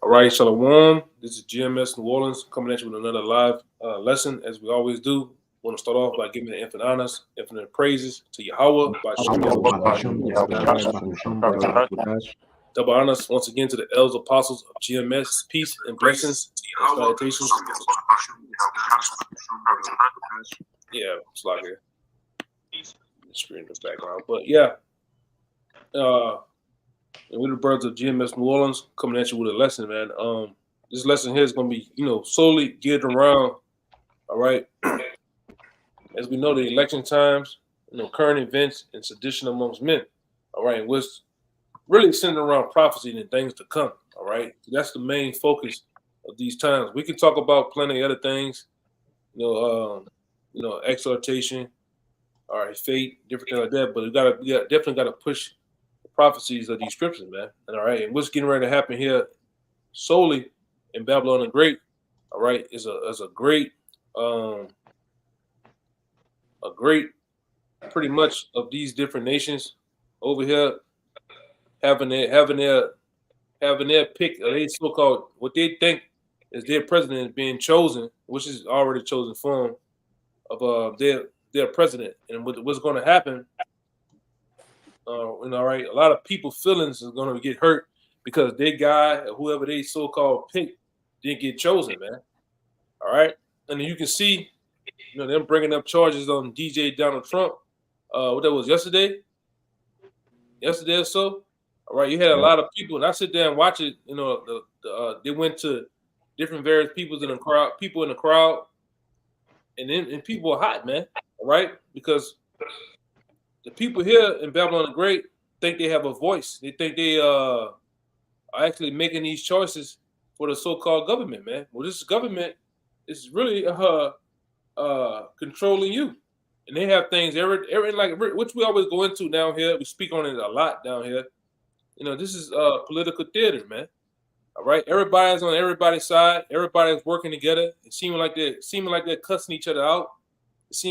All right, Shalawam. This is GMS New Orleans coming at you with another live lesson, as we always do. Want to start off by giving the infinite honors, infinite praises to YAHAWAH, double honors once again to the elders apostles of GMS, peace and blessings and salutations. Yeah, it's like a screen in the background, but yeah. And we're the brothers of GMS New Orleans coming at you with a lesson, man. This lesson here is going to be, solely geared around, all right, as we know, the election times, current events and sedition amongst men, all right, and what's really centered around prophecy and things to come, all right. So that's the main focus of these times. We can talk about plenty of other things, exhortation, all right, fate, different things like that, but we definitely got to push prophecies of these scriptures, man. And all right, and what's getting ready to happen here solely in Babylon the Great, all right, is a great pretty much of these different nations over here having their pick, or they so-called what they think is their president being chosen, which is already chosen form of their president. And what's going to happen, all right, a lot of people's feelings is going to get hurt because their guy or whoever they so-called pick didn't get chosen, man. All right, and you can see, them bringing up charges on DJ Donald Trump. What that was yesterday or so. All right, you had a lot of people, and I sit there and watch it. They went to different various people in the crowd, and people are hot, man. All right, because the people here in Babylon the Great think they have a voice. They think they are actually making these choices for the so-called government, man. Well, this government is really controlling you, and they have things every like which we always go into down here. We speak on it a lot down here. This is political theater, man. All right, everybody's on everybody's side. Everybody's working together. It's seeming like they're cussing each other out. It's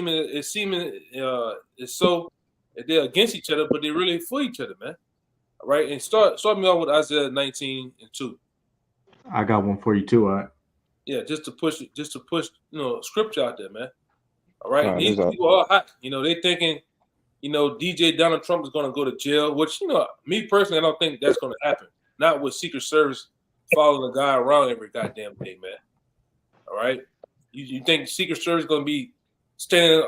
so that they're against each other, but they're really for each other, man. All right, and start me off with Isaiah 19:2. I got one for you too, all right? Yeah, just to push scripture out there, man. All right, these people are hot. They thinking, DJ Donald Trump is going to go to jail, which me personally, I don't think that's going to happen. Not with Secret Service following the guy around every goddamn day, man. All right, you think Secret Service is going to be standing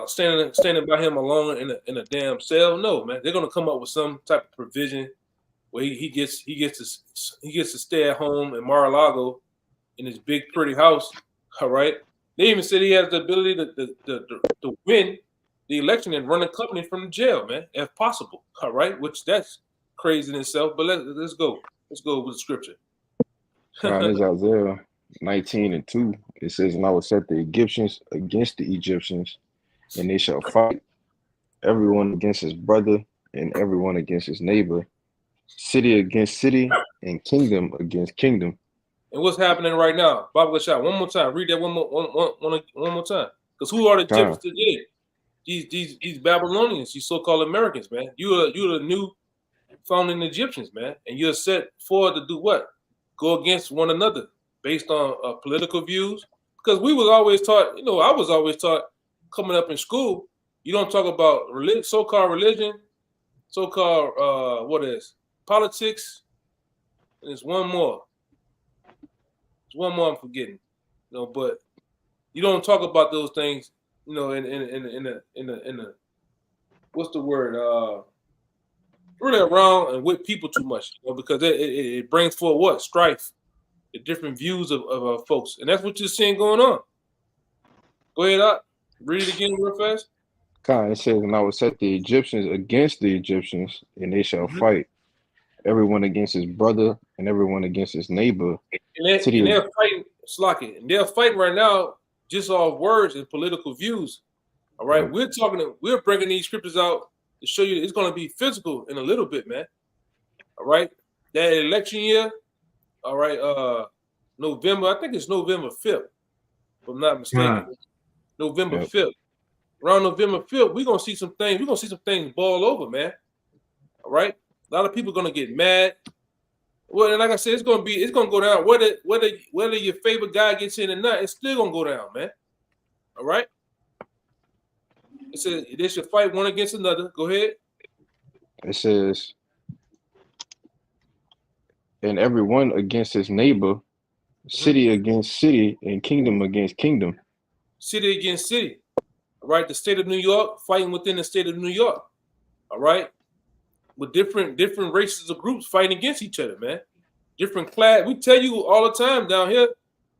by him alone in a damn cell? No, man. They're gonna come up with some type of provision where he gets to stay at home in Mar-a-Lago in his big pretty house. All right. They even said he has the ability to win the election and run a company from the jail, man, if possible. All right, which that's crazy in itself. But let's go. Let's go with the scripture. This is Isaiah 19:2. It says, "And I will set the Egyptians against the Egyptians, and they shall fight, everyone against his brother and everyone against his neighbor, city against city and kingdom against kingdom." And what's happening right now? Bible shot. One more time. Read that one more time. Because who are the Egyptians today? These Babylonians, these so-called Americans, man. You're the new founding Egyptians, man, and you're set forward to do what? Go against one another based on political views. Because we was always taught, I was always taught coming up in school, you don't talk about so-called religion, so-called politics, and there's one more. There's one more I'm forgetting, but you don't talk about those things, in the what's the word? Really around and with people too much, because it brings forward what? Strife, the different views of folks, and that's what you're seeing going on. Go ahead, Doc. Read it again real fast. It says, "And I will set the Egyptians against the Egyptians, and they shall fight, everyone against his brother and everyone against his neighbor." And they're fighting, Slocky, and they're fighting right now just off words and political views. All right, we're bringing these scriptures out to show you it's going to be physical in a little bit, man. All right, that election year, all right, November, I think it's November 5th, if I'm not mistaken. November 5th. Around November 5th, we're gonna see some things. We're gonna see some things boil over, man. All right. A lot of people are gonna get mad. Well, and like I said, it's gonna go down. Whether your favorite guy gets in or not, it's still gonna go down, man. All right. It says they should fight one against another. Go ahead. It says, and everyone against his neighbor, city against city, and kingdom against kingdom. City against city. All right. The state of New York fighting within the state of New York. All right. With different races or groups fighting against each other, man. Different class. We tell you all the time down here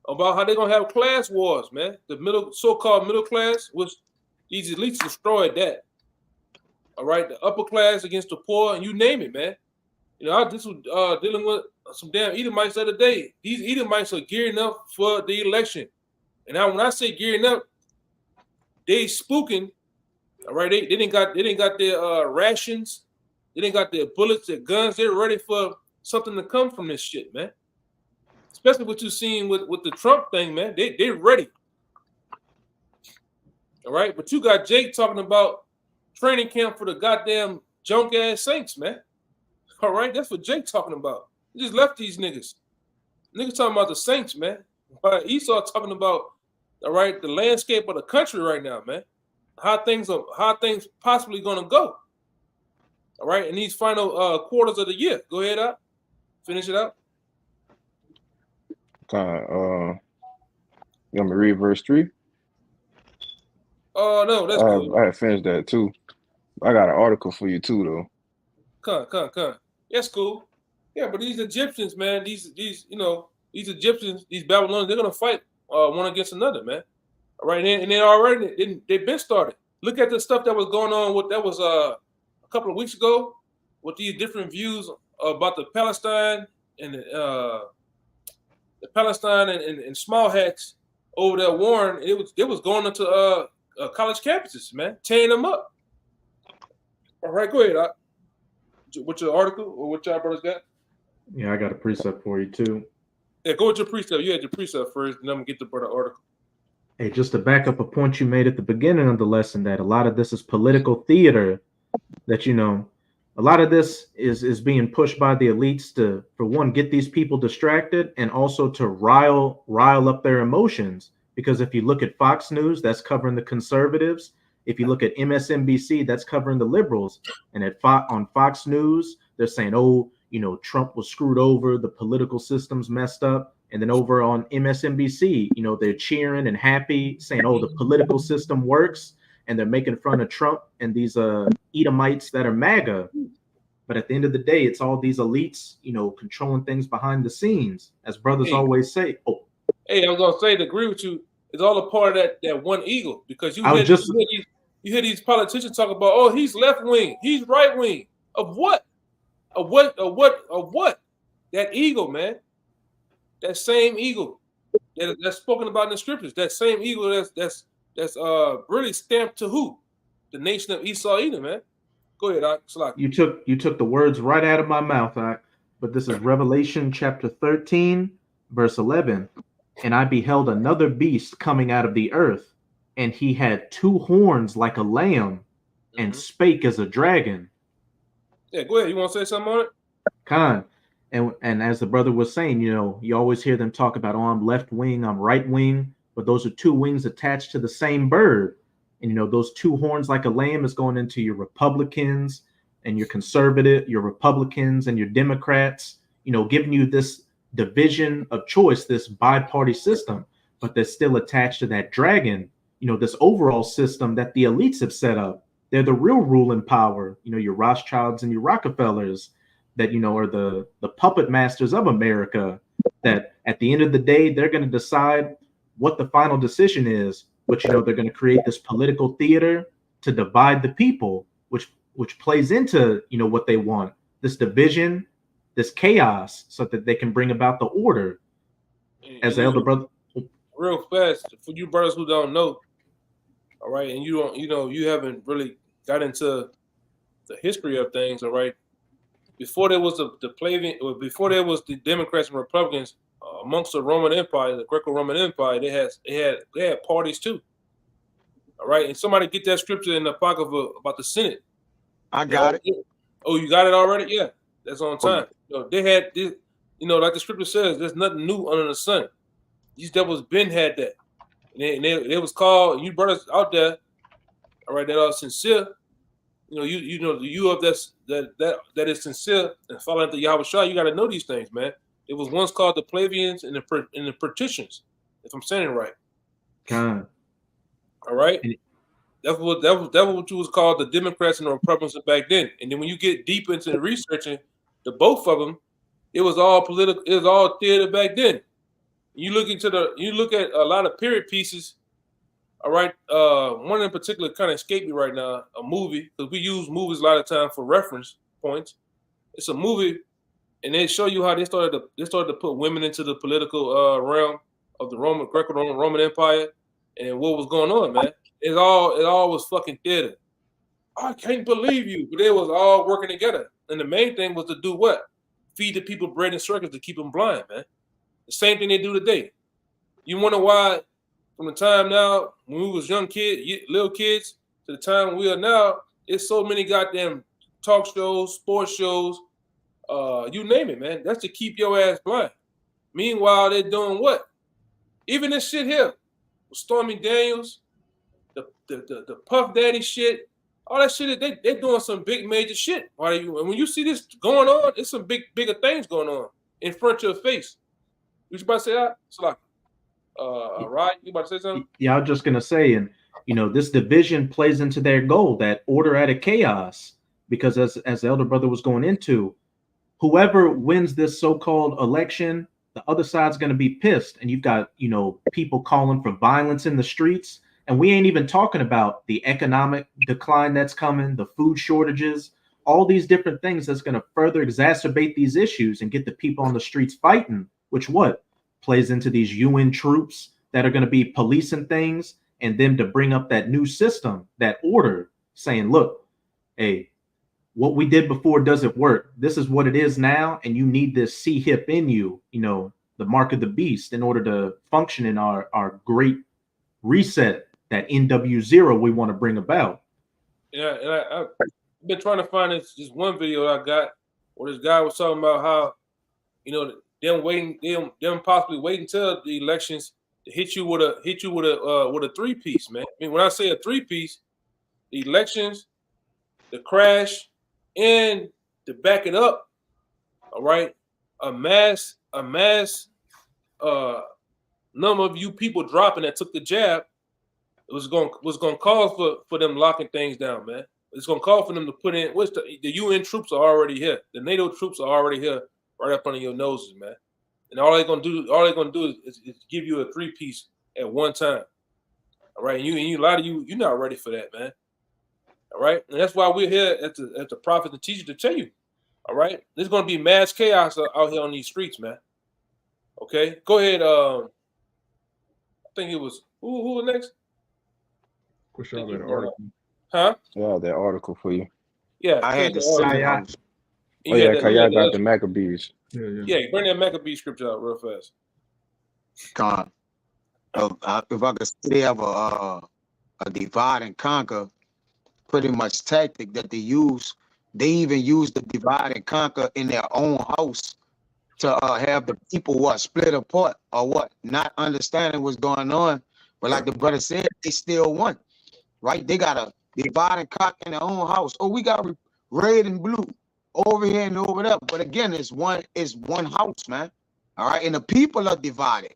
about how they're gonna have class wars, man. The so-called middle class, which these elites destroyed that. All right, the upper class against the poor, and you name it, man. You know, I just was dealing with some damn Edomites the other day. These Edomites are gearing up for the election, and now when I say gearing up, they spooking. All right, they didn't got their rations, they didn't got their bullets, their guns. They're ready for something to come from this shit, man. Especially what you're seeing with the Trump thing, man. They're ready. All right, but you got Jake talking about training camp for the goddamn junk ass Saints, man. All right, that's what Jake talking about. He just left these niggas. Niggas talking about the Saints, man. But Esau talking about, all right, the landscape of the country right now, man. How things possibly gonna go. All right, in these final quarters of the year. Go ahead, up. Finish it up. You want me to read verse 3? Oh no, that's cool. I finished that too. I got an article for you too, though. Come. That's cool. Yeah, but these Egyptians, man, these Egyptians, these Babylonians, they're gonna fight one against another, man. All right, and they already they've been started. Look at the stuff that was going on a couple of weeks ago with these different views about the Palestine and and small hats over there warring. It was going into college campuses, man, tearing them up. All right, go ahead. What's your article or what y'all brothers got? Yeah, I got a precept for you too. Yeah, go with your precept. You had your precept first, and then I'm gonna get the brother article. Hey, just to back up a point you made at the beginning of the lesson, that a lot of this is political theater. That a lot of this is being pushed by the elites to, for one, get these people distracted, and also to rile up their emotions. Because if you look at Fox News, that's covering the conservatives. If you look at MSNBC, that's covering the liberals. And on Fox News, they're saying, oh, Trump was screwed over, the political system's messed up. And then over on MSNBC, they're cheering and happy, saying, oh, the political system works. And they're making fun of Trump and these Edomites that are MAGA. But at the end of the day, it's all these elites, controlling things behind the scenes, as brothers always say. Oh, hey, I was gonna say to agree with you. It's all a part of that one eagle, because you hear these politicians talk about, oh, he's left wing, he's right wing. Of what? Of what? That eagle, man. That same eagle that's spoken about in the scriptures. That same eagle that's really stamped to who? The nation of Esau, Edom, man. Go ahead, Ak. You took the words right out of my mouth, Ak. But this is Revelation chapter 13, verse 11. And I beheld another beast coming out of the earth, and he had 2 horns like a lamb, and spake as a dragon. Yeah, go ahead. You want to say something on it? Khan. And as the brother was saying, you always hear them talk about, oh, I'm left wing, I'm right wing, but those are 2 wings attached to the same bird. And those 2 horns like a lamb is going into your Republicans and your conservative, your Republicans and your Democrats, giving you this division of choice, this bi-party system, but they're still attached to that dragon, this overall system that the elites have set up. They're the real ruling power, your Rothschilds and your Rockefellers that, are the puppet masters of America, that at the end of the day, they're going to decide what the final decision is, which, they're going to create this political theater to divide the people, which plays into, what they want, this division, this chaos, so that they can bring about the order. As the elder brother, real fast, for you brothers who don't know, all right, and you haven't really got into the history of things, all right. Before there was before there was the Democrats and Republicans amongst the Roman Empire, the Greco-Roman Empire, they had parties too. All right, and somebody get that scripture in the Apocrypha about the Senate. I got it. Oh, you got it already? Yeah, that's on time. They had like the scripture says, there's nothing new under the sun. These devils been had that. And they was called, you brothers out there, all right, that are sincere. You of that is sincere and following the YAHAWASHI, you got to know these things, man. It was once called the Pelagians and the Patricians, if I'm saying it right. God. All right. That was what you was called the Democrats and the Republicans back then. And then when you get deep into the researching the both of them, it was all political. It was all theater back then. You look at a lot of period pieces. All right, one in particular kind of escaped me right now. A movie, because we use movies a lot of time for reference points. It's a movie, and they show you how they started to put women into the political realm of the Greco-Roman Empire, and what was going on, man. It all was fucking theater. I can't believe you, but they was all working together, and the main thing was to do what? Feed the people bread and circles to keep them blind, man. The same thing they do today. You wonder why? From the time now when we was little kids, to the time we are now, it's so many goddamn talk shows, sports shows, you name it, man. That's to keep your ass blind. Meanwhile, they're doing what? Even this shit here, with Stormy Daniels, the Puff Daddy shit, all that shit. They're doing some big major shit. And when you see this going on, it's some bigger things going on in front of your face. You about to say that? Salaki. Right? You about to say something? Yeah, I was just gonna say, and this division plays into their goal, that order out of chaos, because as the elder brother was going into, whoever wins this so-called election, the other side's gonna be pissed, and you've got people calling for violence in the streets, and we ain't even talking about the economic decline that's coming, the food shortages, all these different things that's gonna further exacerbate these issues and get the people on the streets fighting, which plays into these UN troops that are going to be policing things, and them to bring up that new system, that order, saying, look, hey, what we did before doesn't work. This is what it is now, and you need this C-hip in you, the mark of the beast, in order to function in our great reset, that NW0 we want to bring about. Yeah, and I've been trying to find this one video I got where this guy was talking about how, them possibly waiting until the elections to hit you with a three-piece, man. I mean, when I say a three-piece, the elections, the crash, and to back it up, all right, a mass number of you people dropping that took the jab was going to call for them locking things down, man. It's going to call for them to put in. The UN troops are already here. The NATO troops are already here, right up under your noses, man. And all they're gonna do is give you a three-piece at one time. All right, and a lot of you're not ready for that, man. All right, and that's why we're here at the prophet and teacher to tell you. All right, there's gonna be mass chaos out here on these streets, man. Okay, go ahead. I think it was who was next? Push out that article. Huh? Yeah, that article for you. Yeah, I had to say, Oh yeah, Kaya got the Maccabees. Yeah, bring that Maccabee scripture out real fast. God, if I could say, they have a divide and conquer pretty much tactic that they use. They even use the divide and conquer in their own house to have the people split apart or not understanding what's going on. But like the brother said, they still won, right? They got a divide and conquer in their own house. Oh, we got red and blue over here and over there. But again, it's one house, man. All right, and the people are divided.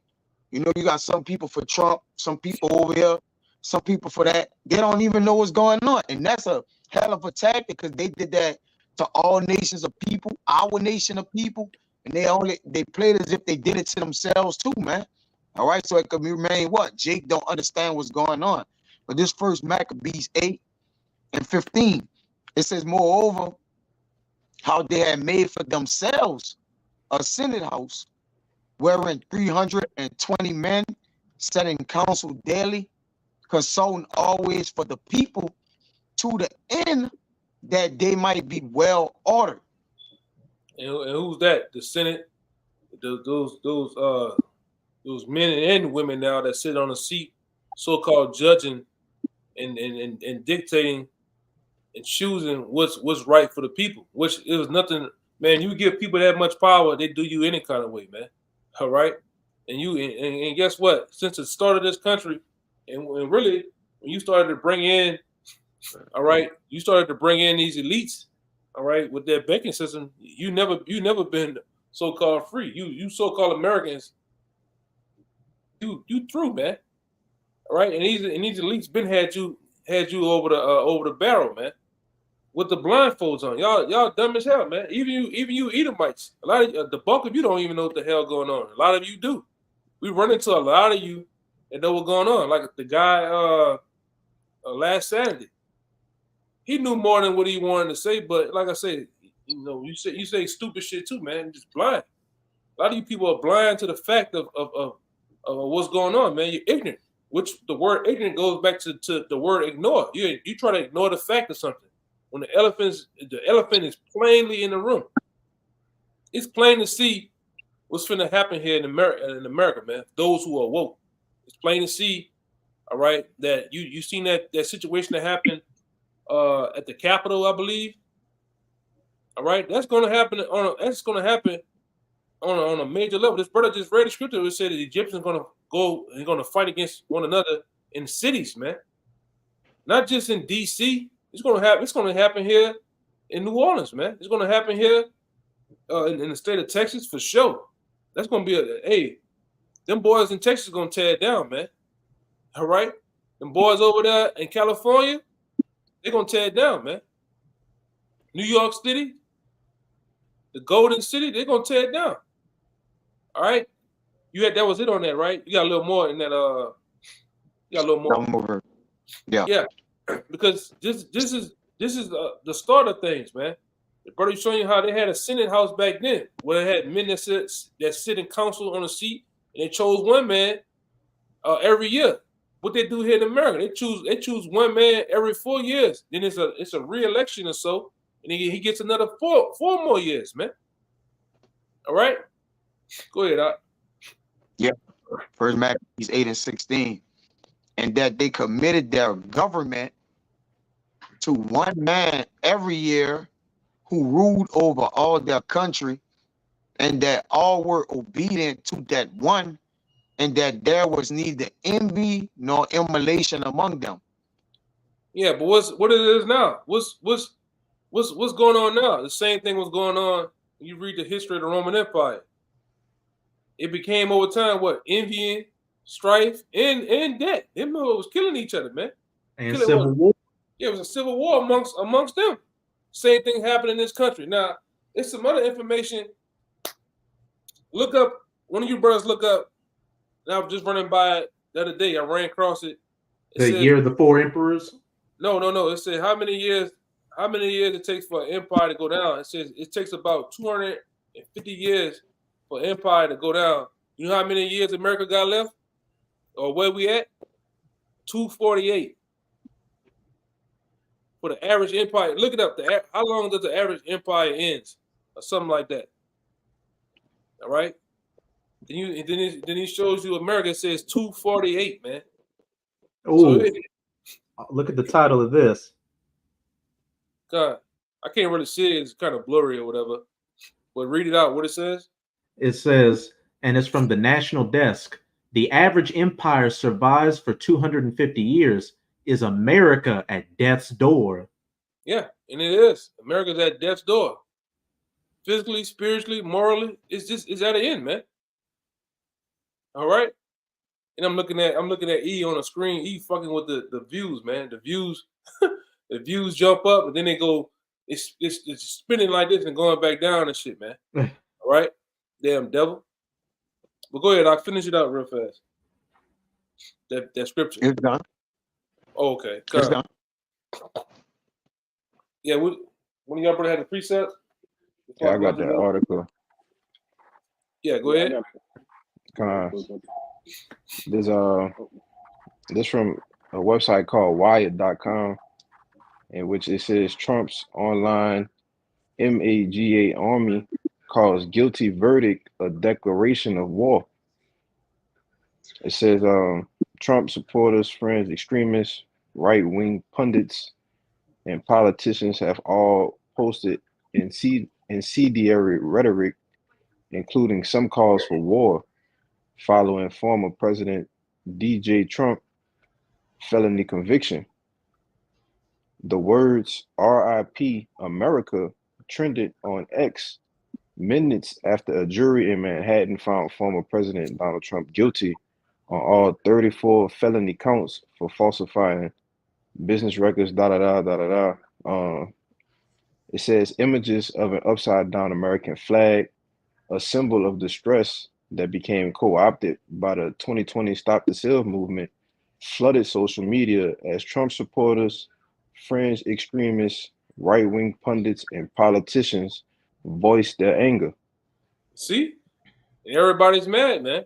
You got some people for Trump, some people over here, some people for that. They don't even know what's going on, and that's a hell of a tactic, because they did that to all nations of people, our nation of people, and they played as if they did it to themselves too, man. All right, so it could remain Jake don't understand what's going on. But this first Maccabees 8:15, it says, moreover, how they had made for themselves a senate house, wherein 320 men sat in council daily, consulting always for the people, to the end that they might be well ordered. And who's that? The Senate, those men and women now that sit on a seat, so-called judging and dictating and choosing what's right for the people, which it was nothing man, you give people that much power, they do you any kind of way, man. All right, and guess what? Since the start of this country, and really when you started to bring in, all right, you started to bring in these elites, all right, with their banking system. You never been so-called free. You so-called Americans, you through, man. All right, and these elites been had you over the barrel, man, with the blindfolds on. Y'all dumb as hell, man. Even you Edomites, a lot of the bulk of you don't even know what the hell going on. A lot of you do. We run into a lot of you that know what's going on. Like the guy last Saturday, he knew more than what he wanted to say. But like I said, you say stupid shit too, man. You're just blind. A lot of you people are blind to the fact of what's going on, man. You're ignorant. Which the word ignorant goes back to the word ignore. You try to ignore the fact of something. When the elephant is plainly in the room. It's plain to see what's finna happen here in America, man. Those who are woke. It's plain to see, all right, that you seen that situation that happened at the Capitol, I believe. All right, that's gonna happen on a major level. This brother just read the scripture. It said that the Egyptians are gonna go and gonna fight against one another in cities, man. Not just in DC. It's gonna happen here in New Orleans, man. It's gonna happen here in the state of Texas for sure. That's gonna be them boys in Texas gonna tear it down, man. All right, them boys over there in California, they're gonna tear it down, man. New York City, the Golden City, they're gonna tear it down. All right, that was it on that, right? You got a little more in that. You got a little more. Yeah, because this is the start of things, man. The brother showing you how they had a Senate House back then, where they had men that sit in council on a seat, and they chose one man every year. What they do here in America, they choose one man every 4 years. Then it's a re-election or so, and he gets another four more years, man. All right, go ahead, Doc. Yeah, First Maccabees 8:16, and that they committed their government to one man every year, who ruled over all their country, and that all were obedient to that one, and that there was neither envy nor emulation among them. Yeah, but what it is now? What's going on now? The same thing was going on. You read the history of the Roman Empire. It became over time what? Envying, strife, and debt. Them was killing each other, man. And civil war. Yeah, it was a civil war amongst them. Same thing happened in this country. Now, it's some other information. Look up, one of you brothers look up, and I was just running by it the other day. I ran across it. The year of the four emperors? No. It said how many years it takes for an empire to go down. It says it takes about 250 years for an empire to go down. You know how many years America got left? Or where we at? 248. For the average empire, look it up. How long does the average empire ends, or something like that? All right. Then he shows you America. It says 248, man. Oh, so look at the title of this. God, I can't really see it. It's kind of blurry or whatever. But read it out. What it says? It says, and it's from the National Desk. The average empire survives for 250 years. Is America at death's door? Yeah, and it is. America's at death's door. Physically, spiritually, morally, it's at the end, man. All right. And I'm looking at E on the screen. E fucking with the views, man. The views, the views jump up, and then they go. It's spinning like this and going back down and shit, man. All right. Damn devil. But go ahead. I'll finish it out real fast. That scripture. It's done. Oh, okay. It's done. Yeah, one of y'all brother had the precepts? Yeah, I got that article. Yeah, go ahead. This from a website called Wired.com, in which it says Trump's online MAGA army calls guilty verdict a declaration of war. It says Trump supporters, friends, extremists, right-wing pundits, and politicians have all posted in incendiary rhetoric, including some calls for war, following former President DJ Trump felony conviction. The words RIP America trended on X minutes after a jury in Manhattan found former President Donald Trump guilty on all 34 felony counts for falsifying business records, It says images of an upside down American flag, a symbol of distress that became co-opted by the 2020 Stop the Steal movement, flooded social media as Trump supporters, fringe extremists, right-wing pundits, and politicians voiced their anger. See? Everybody's mad, man.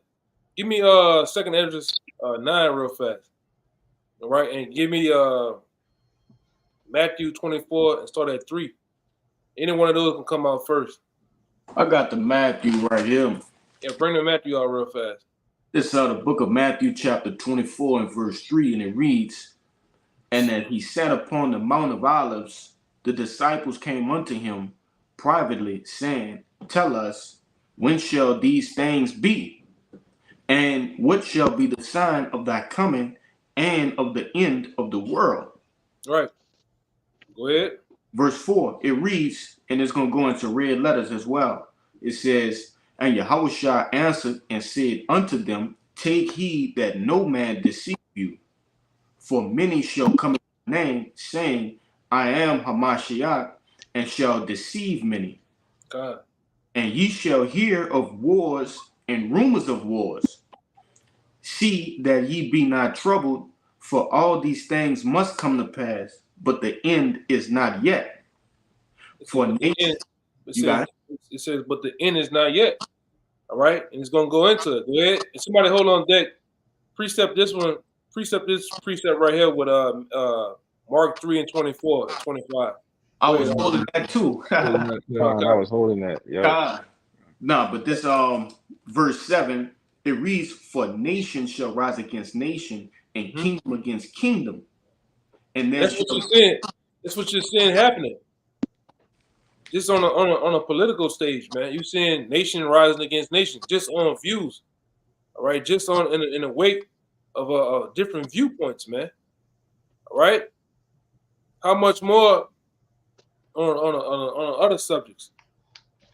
Give me second Esdras 9 real fast. All right, and give me Matthew 24 and start at 3. Any one of those can come out first. I got the Matthew right here. Yeah, bring the Matthew out real fast. It's the book of Matthew, chapter 24 and verse 3, and it reads, "And that he sat upon the Mount of Olives, the disciples came unto him privately, saying, Tell us, when shall these things be? And what shall be the sign of thy coming and of the end of the world?" Right. Go ahead. Verse 4, it reads, and it's going to go into red letters as well. It says, "And YAHAWASHI answered and said unto them, Take heed that no man deceive you. For many shall come in my name, saying, I am Hamashiach, and shall deceive many. God. And ye shall hear of wars and rumors of wars. See that ye be not troubled, for all these things must come to pass, but the end is not yet. For nation, it says, but the end is not yet. All right, and it's gonna go into it. Go ahead. And somebody hold on deck. Precept this one. Precept this precept right here with Mark 3 and 24 and 25. I was holding that too. I was holding that. Yeah. No, but this verse 7, it reads, "For nation shall rise against nation, and kingdom against kingdom." And that's what you're saying. That's what you're saying happening. Just on a political stage, man. You're seeing nation rising against nation, just on views. All right, just on in the wake of different viewpoints, man. All right. How much more on other subjects?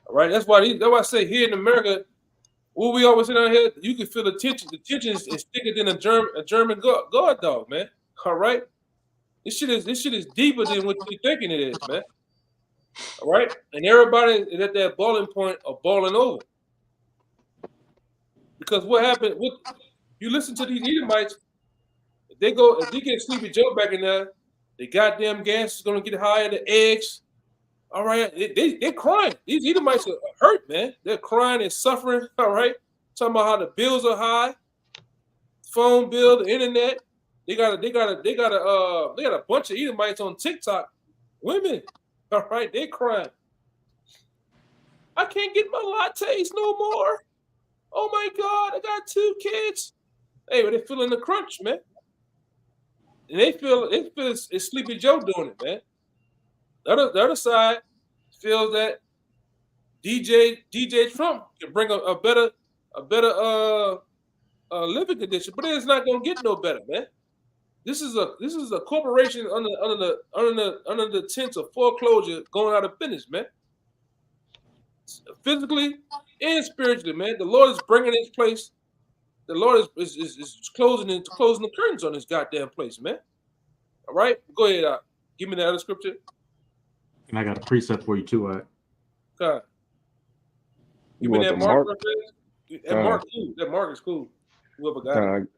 All right. That's why I say here in America, what we always say down here, you can feel the tension. The tension is thicker than a German guard dog, man. All right. This shit is deeper than what you're thinking it is, man. All right, and everybody is at that balling point of balling over. Because what happened? You listen to these Edomites, if they get Sleepy Joe back in there, the goddamn gas is gonna get higher, the eggs. All right, they're crying. These Edomites are hurt, man. They're crying and suffering. All right, talking about how the bills are high, phone bill, the internet. They got a bunch of Edomites on TikTok, women. All right, they crying. I can't get my lattes no more. Oh my God, I got 2 kids. Hey, but they feeling the crunch, man. And they feel it's Sleepy Joe doing it, man. The other side feels that DJ Trump can bring a better living condition, but it's not gonna get no better, man. This is a corporation under the tent of foreclosure going out of business, man. Physically and spiritually, man. The Lord is bringing this place. The Lord is closing the curtains on this goddamn place, man. All right, go ahead. Give me that other scripture. And I got a precept for you too. God. Give me that Mark. That Mark is cool. Whoever got it.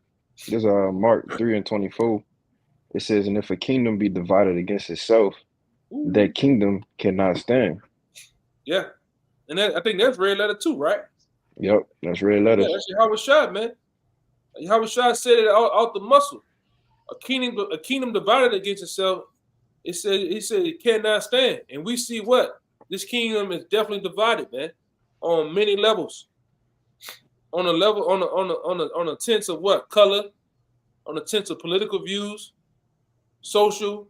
There's Mark 3 and 24. It says, "And if a kingdom be divided against itself, that kingdom cannot stand." Yeah, and I think that's red letter too, right? Yep, that's red letter. Yeah, that's YAHAWASHI, man. YAHAWASHI said it out the muscle. A kingdom divided against itself. He said it cannot stand, and we see what this kingdom is definitely divided, man, on many levels. On a level, on a sense of what color, on a sense of political views, social,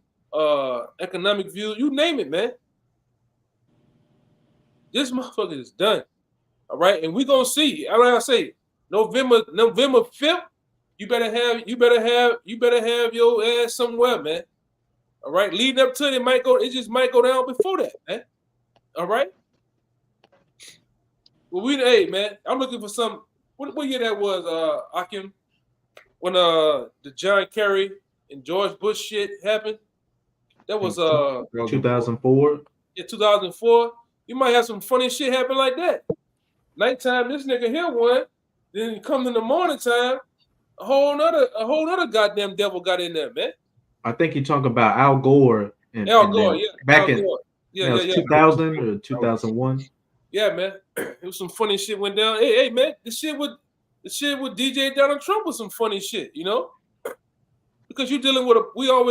economic views, you name it, man. This motherfucker is done. All right, and we gonna see. Like I say, November 5th. You better have your ass somewhere, man. All right, leading up to it, it just might go down before that, man. All right. Well, hey, man, I'm looking for some. What year that was, Akim? When the John Kerry and George Bush shit happened. That was 2004. Yeah, 2004. You might have some funny shit happen like that. Nighttime, this nigga here won. Then it comes in the morning time, a whole nother goddamn devil got in there, man. I think you talk about Al Gore and Al Gore, yeah. Back Al in Gore. Yeah, 2000 or 2001. Yeah, man. It was some funny shit went down. Hey, man, the shit with DJ Donald Trump was some funny shit, you know? Because you're dealing with we know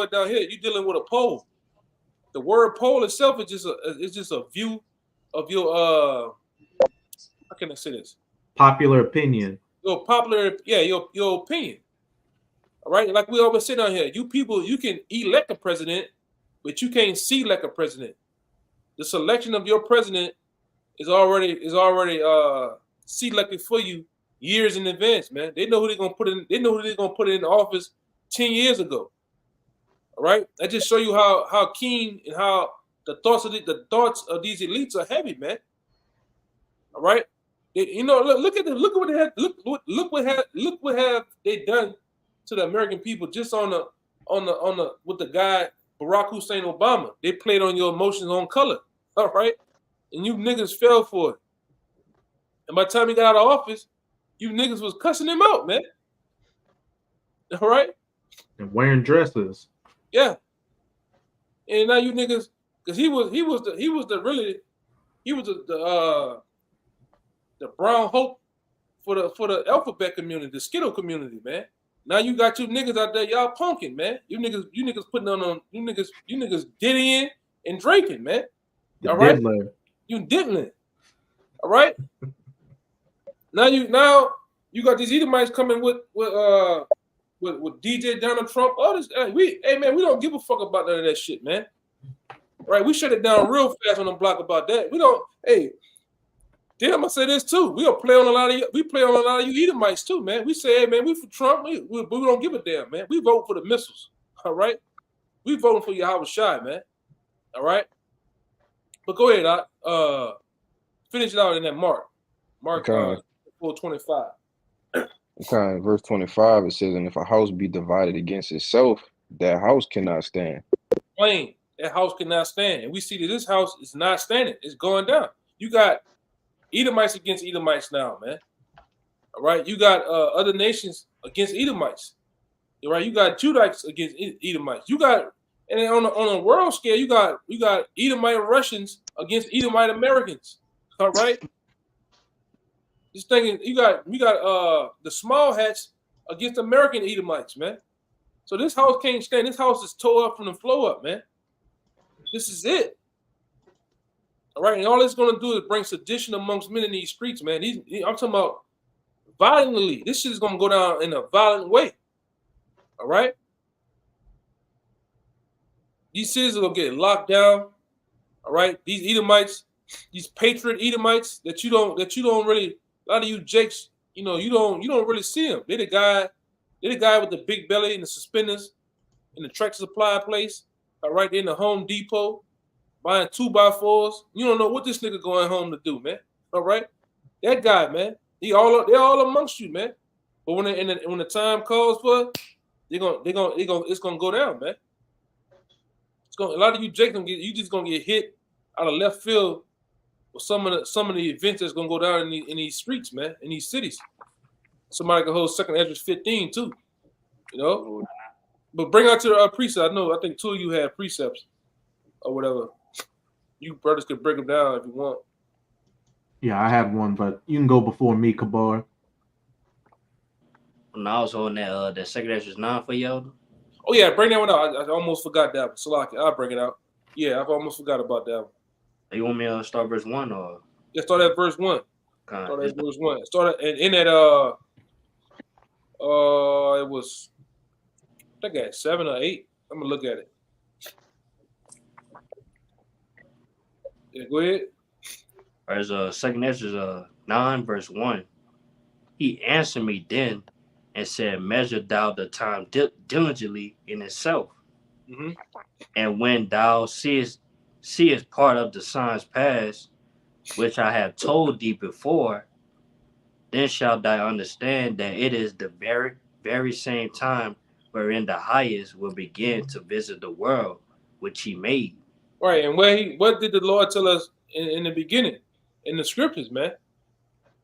it down here. You're dealing with a poll. The word poll itself is just a view of your how can I say this? Popular opinion. Your opinion. All right, like we always say down here, you people, you can elect a president, but you can't select a president. The selection of your president is already selected for you years in advance, man. They know who they're gonna put in. They know who they're gonna put in office 10 years ago. All right, that just show you how keen and how the thoughts of these elites are heavy, man. All right, look what have they done to the American people just on the with the guy Barack Hussein Obama. They played on your emotions on color. All right, and you niggas fell for it. And by the time he got out of office, you niggas was cussing him out, man. All right, and wearing dresses. Yeah, and now you niggas, because he was the brown hope for the alphabet community, the Skittle community, man. Now you got you niggas out there, y'all punking, man. You niggas putting on you niggas diddying and drinking, man. All right, you diddling. All right. Now you got these Edomites coming with DJ Donald Trump. All this, we don't give a fuck about none of that shit, man. Right? We shut it down real fast on the block about that. We don't. Hey, then I'm gonna say this too. We play on a lot of you Edomites too, man. We say, hey, man, we for Trump. We don't give a damn, man. We vote for the missiles. All right. We voting for YAHAWASHI, man. All right. But go ahead, finish it out in that Mark 4:25. Okay, verse 25, it says, and if a house be divided against itself, that house cannot stand. Plain, that house cannot stand. And we see that this house is not standing. It's going down. You got Edomites against Edomites now, man. All right. You got other nations against Edomites. All right. You got Judites against Edomites. You got, and then on a world scale, you got Edomite Russians against Edomite Americans. All right. This thing, you got the small hats against American Edomites, man. So this house can't stand. This house is tore up from the floor up, man. This is it. All right, and all it's gonna do is bring sedition amongst men in these streets, man. I'm talking about violently. This shit is gonna go down in a violent way. All right. These cities are gonna get locked down. All right. These Edomites, these patriot Edomites that you don't really. A lot of you jakes, you don't really see them. They're the guy with the big belly and the suspenders in the tractor supply place. All right, they're in the Home Depot buying 2x4s. You don't know what this nigga going home to do, man. All right, that guy, man. They're all amongst you, man. But when the time calls for it, it's gonna go down, man. A lot of you jakes just gonna get hit out of left field. Some of the events that's gonna go down in these streets, man, in these cities. Somebody can hold 2nd Esdras 15 too, you know. But bring out your precept. I think 2 of you have precepts or whatever. You brothers could break them down if you want. Yeah, I have one, but you can go before me, Kabar. When I was holding that 2nd Esdras 9 for y'all. Oh yeah, bring that one out. I almost forgot that one. Salaki, I'll bring it out. Yeah, I've almost forgot about that one. You want me to start verse 1 or? Yeah, start at verse 1. Start at verse 1. Start at, in that it was, I think at 7 or 8. I'm gonna look at it. Yeah, go ahead. As 2 Ezra 9 verse 1. He answered me then and said, measure thou the time diligently in itself. Mm-hmm. And when thou seest part of the signs past, which I have told thee before, then shalt thou understand that it is the very same time wherein the highest will begin to visit the world which he made. Right, and what did the Lord tell us in the beginning, in the scriptures, man?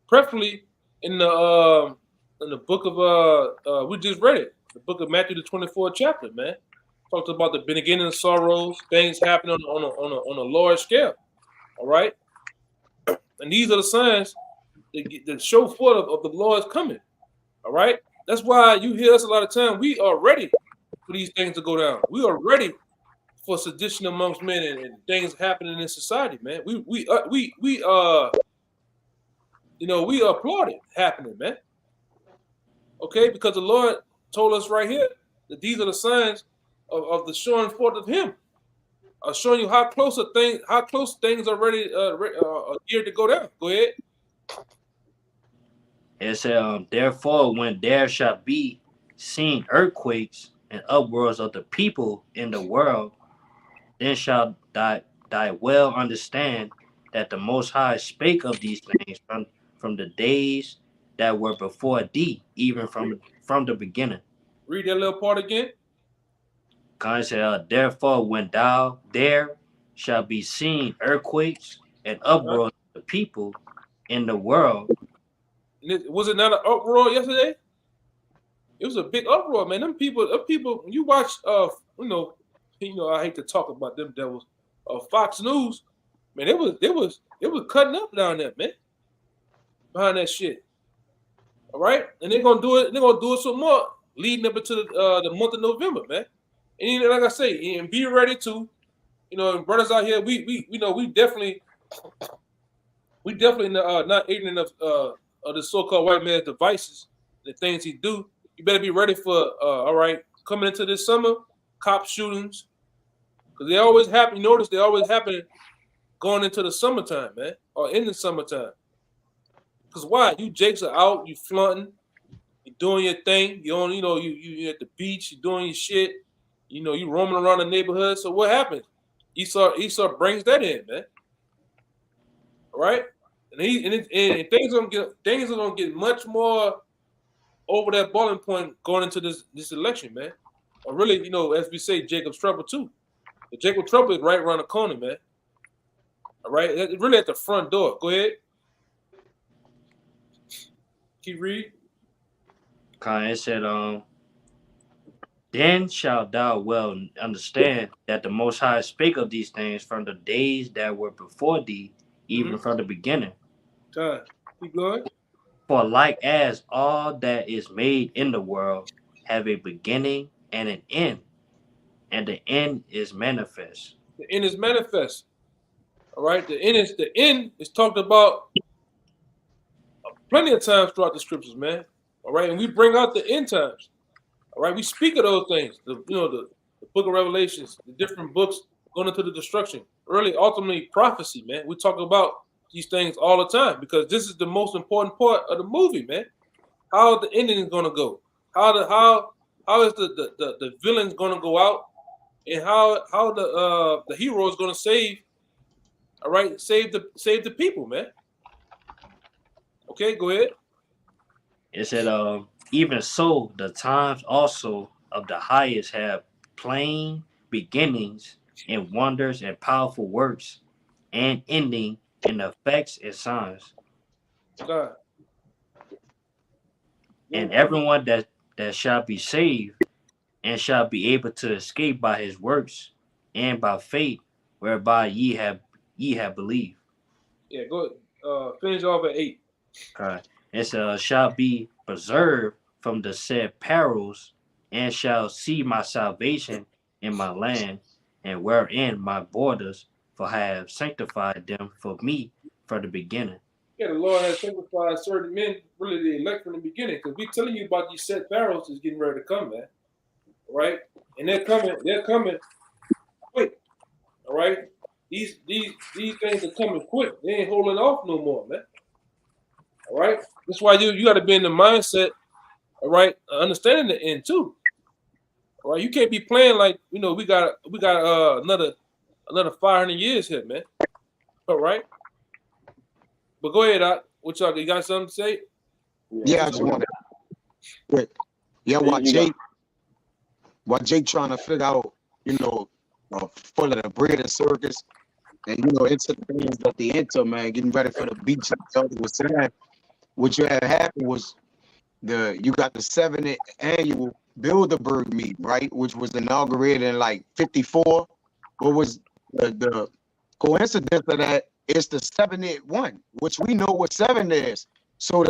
Preferably in the book of we just read it, the book of Matthew, the 24th chapter, man. Talked about the beginning of sorrows, things happening on a large scale. All right, and these are the signs that show forth of the Lord's coming. All right, that's why you hear us a lot of time. We are ready for these things to go down. We are ready for sedition amongst men and things happening in society, man. We applaud it happening, man. Okay, because the Lord told us right here that these are the signs of the showing forth of Him, showing you how close things are ready, geared to go down. Go ahead. It said, therefore, when there shall be seen earthquakes and uproars of the people in the world, then shall thy well understand that the Most High spake of these things from the days that were before thee, even from the beginning. Read that little part again. God said, therefore, when there shall be seen earthquakes and uproars of the people in the world. Was it not an uproar yesterday? It was a big uproar, man. Them people. When you watch, I hate to talk about them devils. Fox News, man, it was cutting up down there, man. Behind that shit. All right, and they're gonna do it. They're gonna do it some more leading up into the month of November, man. And like I say, and be ready to, and brothers out here, we definitely not ignorant of the so-called white man's devices, the things he do. You better be ready for all right, coming into this summer, cop shootings, because they always happen. You notice they always happen going into the summertime, man, or in the summertime. Because why? You jakes are out, you flaunting, you doing your thing. You at the beach, you doing your shit. You roaming around the neighborhood. So what happens? Esau brings that in, man. All right, and things are gonna get much more over that boiling point going into this election, man. Or really, as we say, Jacob's trouble too. The Jacob trouble is right around the corner, man. All right, it's really at the front door. Go ahead. Keep reading. It said, then shalt thou well understand that the Most High spake of these things from the days that were before thee, even from the beginning. Keep going. For like as all that is made in the world have a beginning and an end, and the end is manifest. The end is manifest. All right, the end is talked about plenty of times throughout the scriptures, man. All right, and we bring out the end times. All right, we speak of those things. The book of Revelations, the different books going into the destruction. Ultimately, prophecy, man. We talk about these things all the time because this is the most important part of the movie, man. How the ending is going to go? How is the villain's going to go out, and how the hero is going to save? All right, save the people, man. Okay, go ahead. It said, even so, the times also of the highest have plain beginnings and wonders and powerful works, and ending in effects and signs. God. And everyone that shall be saved and shall be able to escape by his works and by faith whereby ye have believed. Yeah, go ahead. Finish off at 8. It shall be preserved from the said perils, and shall see my salvation in my land, and wherein my borders, for I have sanctified them for me from the beginning. Yeah, the Lord has sanctified certain men, really the elect from the beginning, because we're telling you about these set pharaohs is getting ready to come, man. All right? And they're coming quick. All right? these things are coming quick. They ain't holding off no more, man. All right. That's why you got to be in the mindset. All right, understanding the end too. All right, you can't be playing like we got another 500 years here, man. All right. But go ahead, Doc. What y'all? You got something to say? Yeah, I just want to. Yeah, while Jake trying to figure out, full of the bread and circus, and into the things that they enter, man, getting ready for the beach. Was saying, what you had happened was you got the 7th annual Bilderberg meet, right, which was inaugurated in like 54. What was the coincidence of that? It's the 7th one, which we know what 7 is. So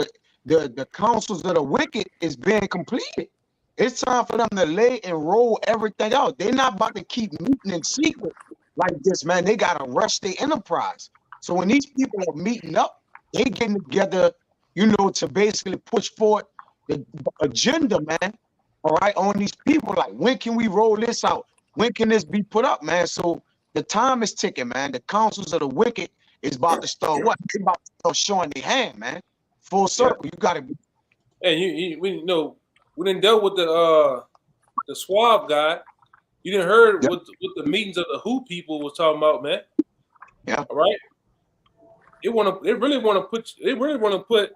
the councils of the wicked is being completed. It's time for them to lay and roll everything out. They're not about to keep meeting in secret like this, man. They gotta rush their enterprise. So when these people are meeting up, they getting together, to basically push forward the agenda, man. All right, on these people, like, when can we roll this out? When can this be put up, man? So the time is ticking, man. The councils of the wicked is about to start what? They're about to start showing their hand, man. Full circle. You gotta be. Hey, we didn't dealt with the Suave guy. You didn't heard what the meetings of the Who people was talking about, man. Yeah. All right. They really want to put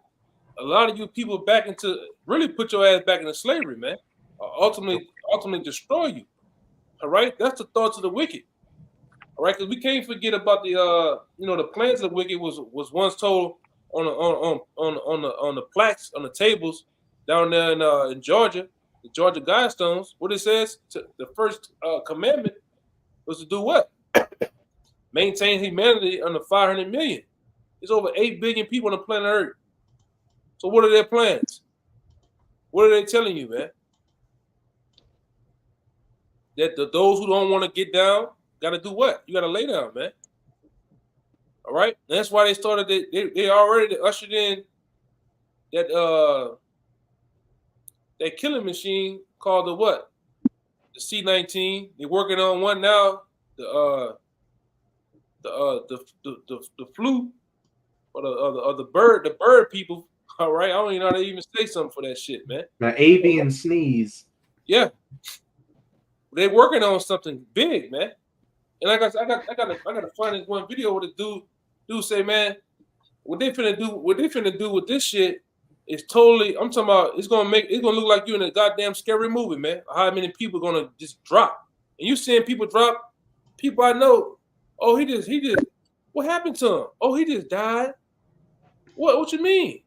a lot of you people back put your ass back into slavery, man. Ultimately destroy you. All right. That's the thoughts of the wicked. All right, because we can't forget about the plans of the wicked was once told on the plaques on the tables down there in Georgia, the Georgia Guidestones. What it says, the first commandment was to do what? Maintain humanity under 500 million. There's over 8 billion people on the planet Earth. So what are their plans? What are they telling you, man? That those who don't want to get down got to do what? You got to lay down, man. All right? And that's why they started. They already ushered in that killing machine called the what? The C-19. They're working on one now. The flu or the bird people. All right, I don't even know how to even say something for that shit, man. The avian sneeze. Yeah, they're working on something big, man. And I gotta find this one video where the dude say, man, what they finna do with this shit is totally. I'm talking about it's gonna look like you in a goddamn scary movie, man. How many people gonna just drop? And you seeing people drop? People I know. Oh, he just. What happened to him? Oh, he just died. What you mean?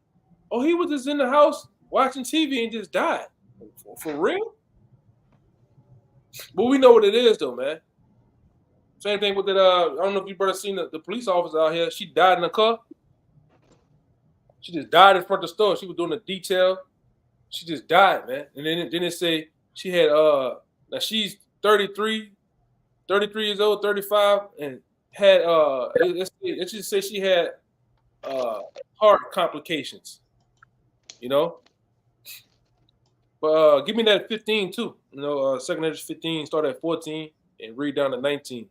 Oh, he was just in the house watching TV and just died. For real? But we know what it is, though, man. Same thing with that. I don't know if you ever seen the police officer out here. She died in a car. She just died in front of the store. She was doing a detail. She just died, man. And then it say she had now she's 33 years old, 35, and had it just say she had heart complications. But give me that 15 too. Second Edge 15, start at 14 and read down to 19.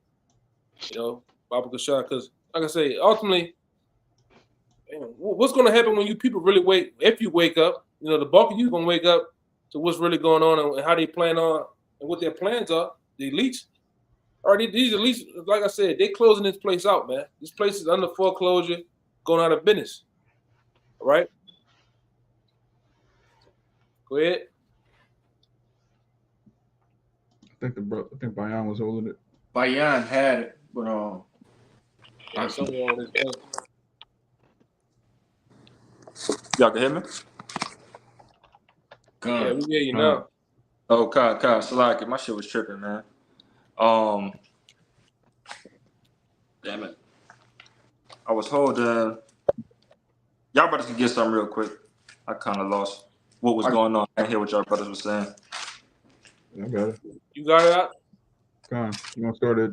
Bible Shah, because like I say, ultimately, what's going to happen when you people really if you wake up, the bulk of you going to wake up to what's really going on and how they plan on and what their plans are. The elites, these elites, like I said, they closing this place out, man. This place is under foreclosure, going out of business. All right. Go ahead. I think Bayan was holding it. Bayan had it, but someone on this thing. Y'all can hear me? Yeah, we hear you now. Oh, Kai, Salaki, my shit was tripping, man. Damn it. I was holding. Y'all brothers can get something real quick. I kind of lost what was going on. I didn't hear what y'all brothers were saying. I got it. You got it out? Con, you want to start at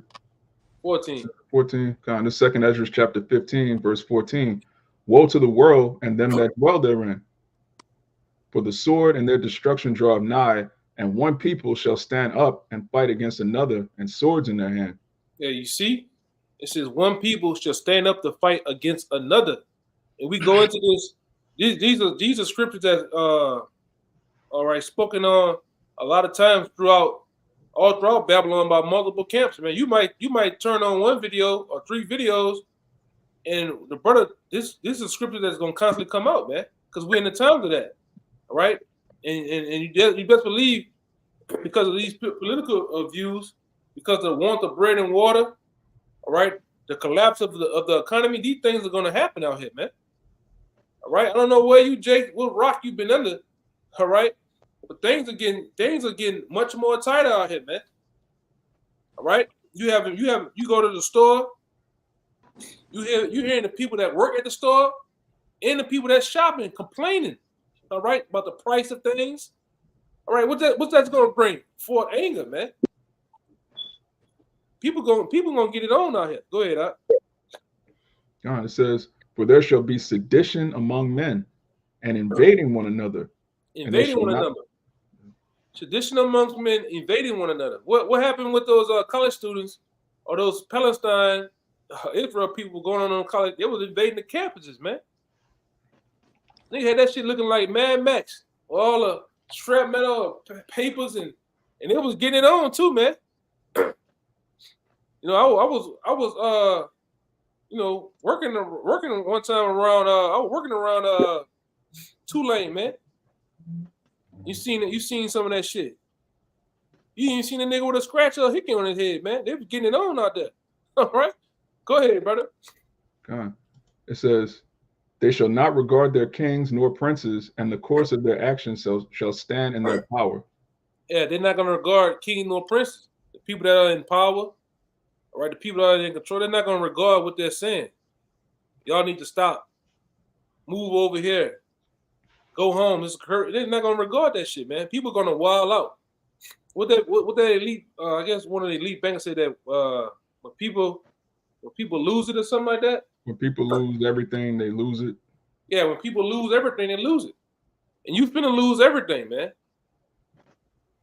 14. 14. Con, the second Ezra chapter 15, verse 14. Woe to the world and them that dwell therein. For the sword and their destruction draw nigh, and one people shall stand up and fight against another, and swords in their hand. Yeah, you see? It says one people shall stand up to fight against another. And we go into this. These are scriptures that all right, spoken on a lot of times all throughout Babylon by multiple camps. Man, you might turn on one video or 3 videos, and the brother, this is a scripture that's gonna constantly come out, man, because we're in the times of that. All right, and you best believe, because of these political views, because of the want of bread and water, all right, the collapse of the economy, these things are gonna happen out here, man. All right, I don't know where you, Jake, what rock you've been under, all right, but things are getting much more tighter out here, man. All right, you go to the store, you're hearing the people that work at the store and the people that's shopping complaining, all right, about the price of things. All right, what's that's gonna bring? For anger, man. People gonna get it on out here. Go ahead, God, it says, "For there shall be sedition among men, and invading one another." Invading one another. Sedition amongst men, invading one another. What happened with those college students or those Palestine, Israel people going on college? They was invading the campuses, man. They had that shit looking like Mad Max, all the strap metal papers, and it was getting it on too, man. You know, I was working one time around. I was working around Tulane, man. You seen some of that shit. You ain't seen a nigga with a scratch or a hickey on his head, man. They was getting it on out there. All right, go ahead, brother. God, it says, "They shall not regard their kings nor princes, and the course of their actions shall stand in their power." Yeah, they're not gonna regard king nor princes. The people that are in power, all right, the people that are in control, they're not gonna regard what they're saying. Y'all need to stop. Move over here. Go home. They're not gonna regard that shit, man. People are gonna wild out. What that elite? I guess one of the elite bankers said that when people lose it or something like that. When people lose everything, they lose it. Yeah, when people lose everything, they lose it. And you finna lose everything, man.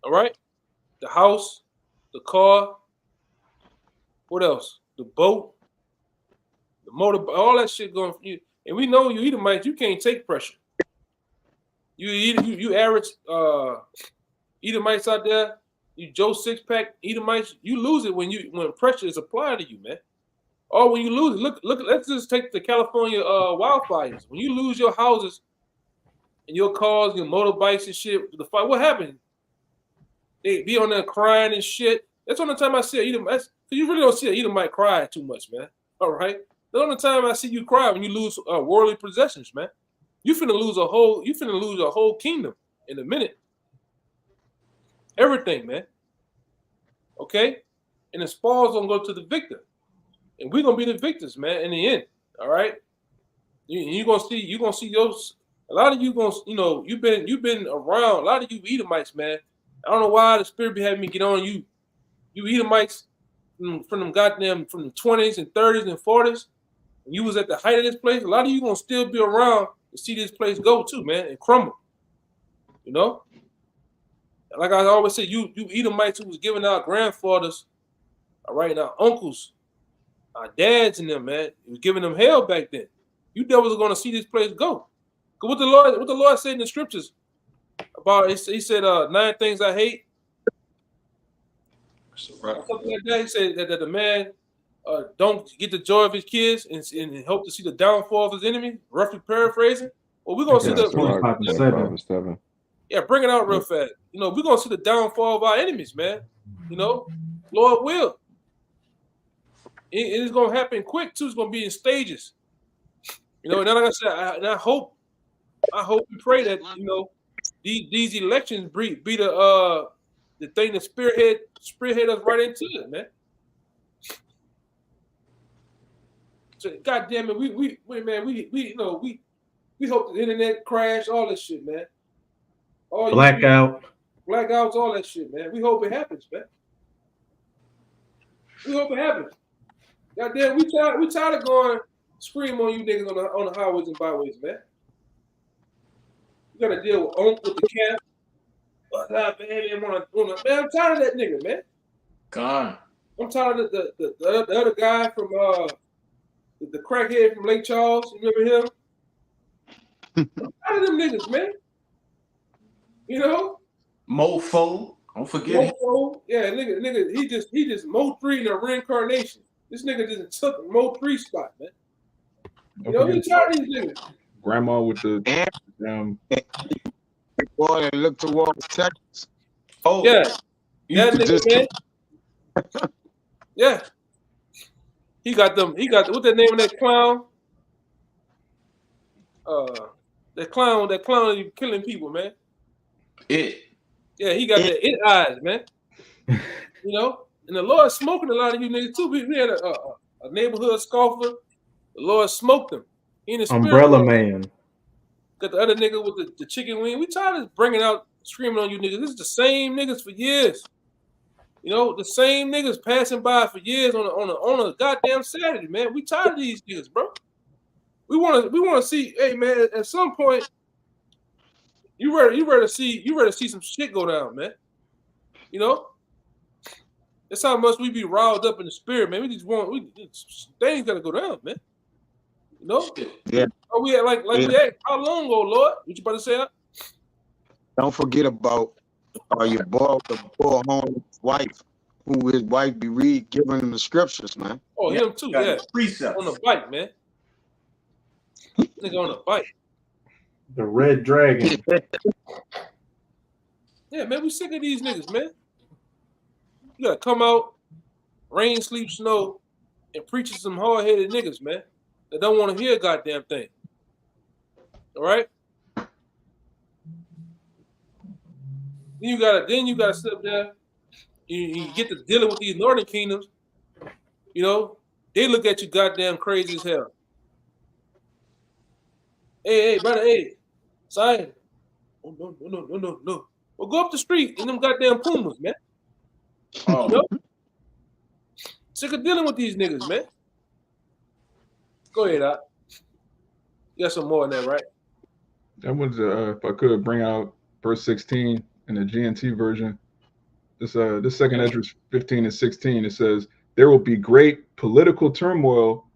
All right, the house, the car. What else? The boat, the motor, all that shit going for you. And we know you Edomites, you can't take pressure. You average Edomites out there, you Joe Six-Pack Edomites, you lose it when pressure is applied to you, man. Or when you lose it, look, let's just take the California wildfires. When you lose your houses and your cars, your motorbikes and shit, the fire, what happened? They be on there crying and shit. That's the only time I see an Edomite. You really don't see an Edomite cry too much, man. All right? The only time I see you cry when you lose worldly possessions, man. You finna lose a whole kingdom in a minute. Everything, man. Okay? And the spoils gonna go to the victor. And we're gonna be the victors, man, in the end. All right. You're gonna see those. A lot of you you've been around. A lot of you Edomites, man. I don't know why the spirit be having me get on you. You Edomites from the 20s and 30s and 40s. When you was at the height of this place, a lot of you gonna still be around to see this place go too, man, and crumble. You know? Like I always say, you Edomites who was giving our grandfathers, all right, and our uncles, our dads and them, man, he was giving them hell back then. You devils are gonna see this place go. Cause what the Lord said in the scriptures about he said 9 things I hate. Something like that. He said that the man don't get the joy of his kids and hope to see the downfall of his enemy. Roughly paraphrasing. Well, we're gonna see the 7. Yeah, bring it out real fast. You know, we're gonna see the downfall of our enemies, man. You know, Lord will. It is gonna happen quick too. It's gonna be in stages. You know, and like I said, I hope and pray that these elections be the thing that spearhead us right into it, man. So, God damn it, we hope the internet crash, all this shit, man. Blackouts, all that shit, man. We hope it happens, man. We hope it happens. God damn, we tired of going scream on you niggas on the highways and byways, man. You gotta deal with the cat. Man, I'm tired of that nigga, man. God. I'm tired of the other guy from the crackhead from Lake Charles. You remember him? I'm tired of them niggas, man. You know? Mofo. Don't forget him. Mofo. Yeah, nigga, he just Mo 3 in a reincarnation. This nigga just took Mo 3 spot, man. You know, we tired of these niggas. Grandma with the boy that look towards Texas. Oh yeah, nigga, man. Yeah, he got what's the name of that clown? That clown killing people, man. It. Yeah, he got the it eyes, man. You know, and the Lord smoking a lot of you niggas too. We had a neighborhood scoffer. The Lord smoked him. He in the Umbrella man. Got the other nigga with the chicken wing. We tired of bringing out, screaming on you niggas. This is the same niggas for years. You know, the same niggas passing by for years on a goddamn Saturday, man. We tired of these niggas, bro. We want to see, hey man, at some point, you ready to see some shit go down, man. You know? That's how much we be riled up in the spirit, man. Things gotta go down, man. You know? Yeah. Oh, we had we had how long ago, Lord? What you about to say? Don't forget about your boy with the poor homeless wife, who his wife be giving him the scriptures, man. Oh, him too, yeah. Precepts. On the bike, man. Nigga on the bike. The red dragon. Yeah, man, we sick of these niggas, man. You gotta come out, rain, sleep, snow, and preach to some hard-headed niggas, man, that don't want to hear a goddamn thing. All right? Then you gotta sit up there. You get to dealing with these northern kingdoms. You know, they look at you goddamn crazy as hell. Hey, brother, hey, sorry. Oh, no. Well, go up the street in them goddamn Pumas, man. Oh. You know? Sick of dealing with these niggas, man. Go ahead, Doc. You got some more on that, right? That was if I could bring out verse 16 in the GNT version. This second Esdras 15 and 16, it says, there will be great political turmoil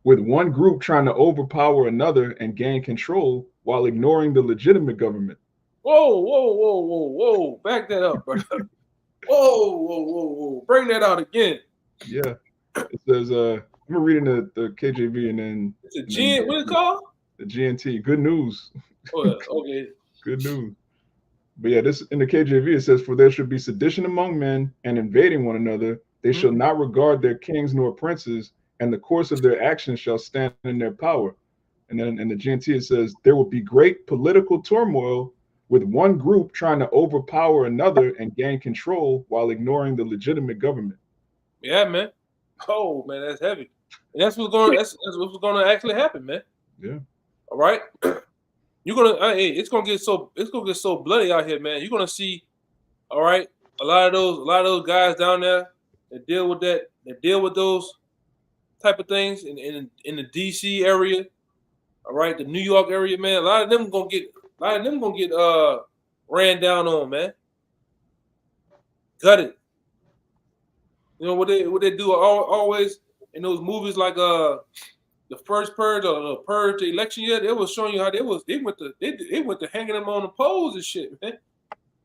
with one group trying to overpower another and gain control while ignoring the legitimate government. Whoa. Back that up, brother. Whoa. Bring that out again. Yeah. It says, I'm reading the KJV and then... It's a what is it called? The GNT. Good news. Oh, okay. Good news. But yeah, this in the KJV, it says, for there should be sedition among men and invading one another. They shall not regard their kings nor princes, and the course of their actions shall stand in their power. And then in the GNT, it says, there will be great political turmoil with one group trying to overpower another and gain control while ignoring the legitimate government. Yeah, man. Oh, man, that's heavy. And that's what's gonna actually happen, man. Yeah. All right. It's gonna get so bloody out here, man. You're gonna see, all right, a lot of those guys down there that deal with those type of things in the DC area, all right, the New York area, man. A lot of them gonna get ran down on, man. Gutted. You know what they do always in those movies like the first purge or the purge the election year, they was showing you how they went to hanging them on the poles and shit, man.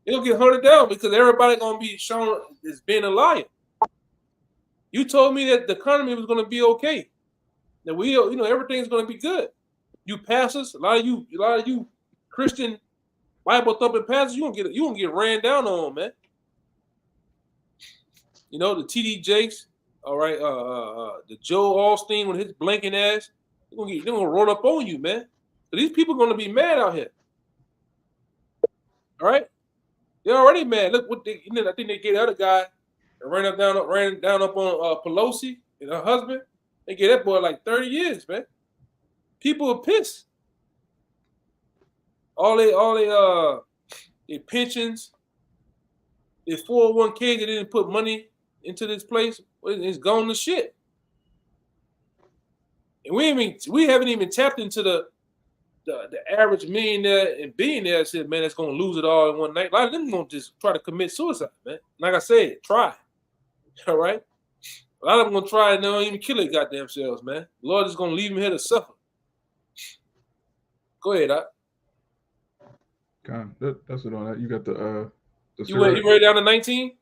They'll get hunted down because everybody gonna be shown as being a liar. You told me that the economy was gonna be okay. That everything's gonna be good. You pastors, a lot of you Christian Bible thumping pastors, you gonna get ran down on, man. You know, the TD Jakes, all right, the Joe Osteen with his blinking ass, they're gonna run up on you, man. So these people are gonna be mad out here. All right, they're already mad. Look what I think they get the other guy that ran down up on Pelosi and her husband. They get that boy like 30 years, man. People are pissed. All their pensions, their 401k, they didn't put money into this place, it's gone to shit. And we haven't even tapped into the average millionaire and billionaire said, man, that's gonna lose it all in one night. A lot of them gonna just try to commit suicide, man. Like I said, try. All right. A lot of them gonna try and they don't even kill their goddamn selves, man. The Lord is gonna leave them here to suffer. Go ahead, Doc. God, that's it on that. You got the You ready down to 19?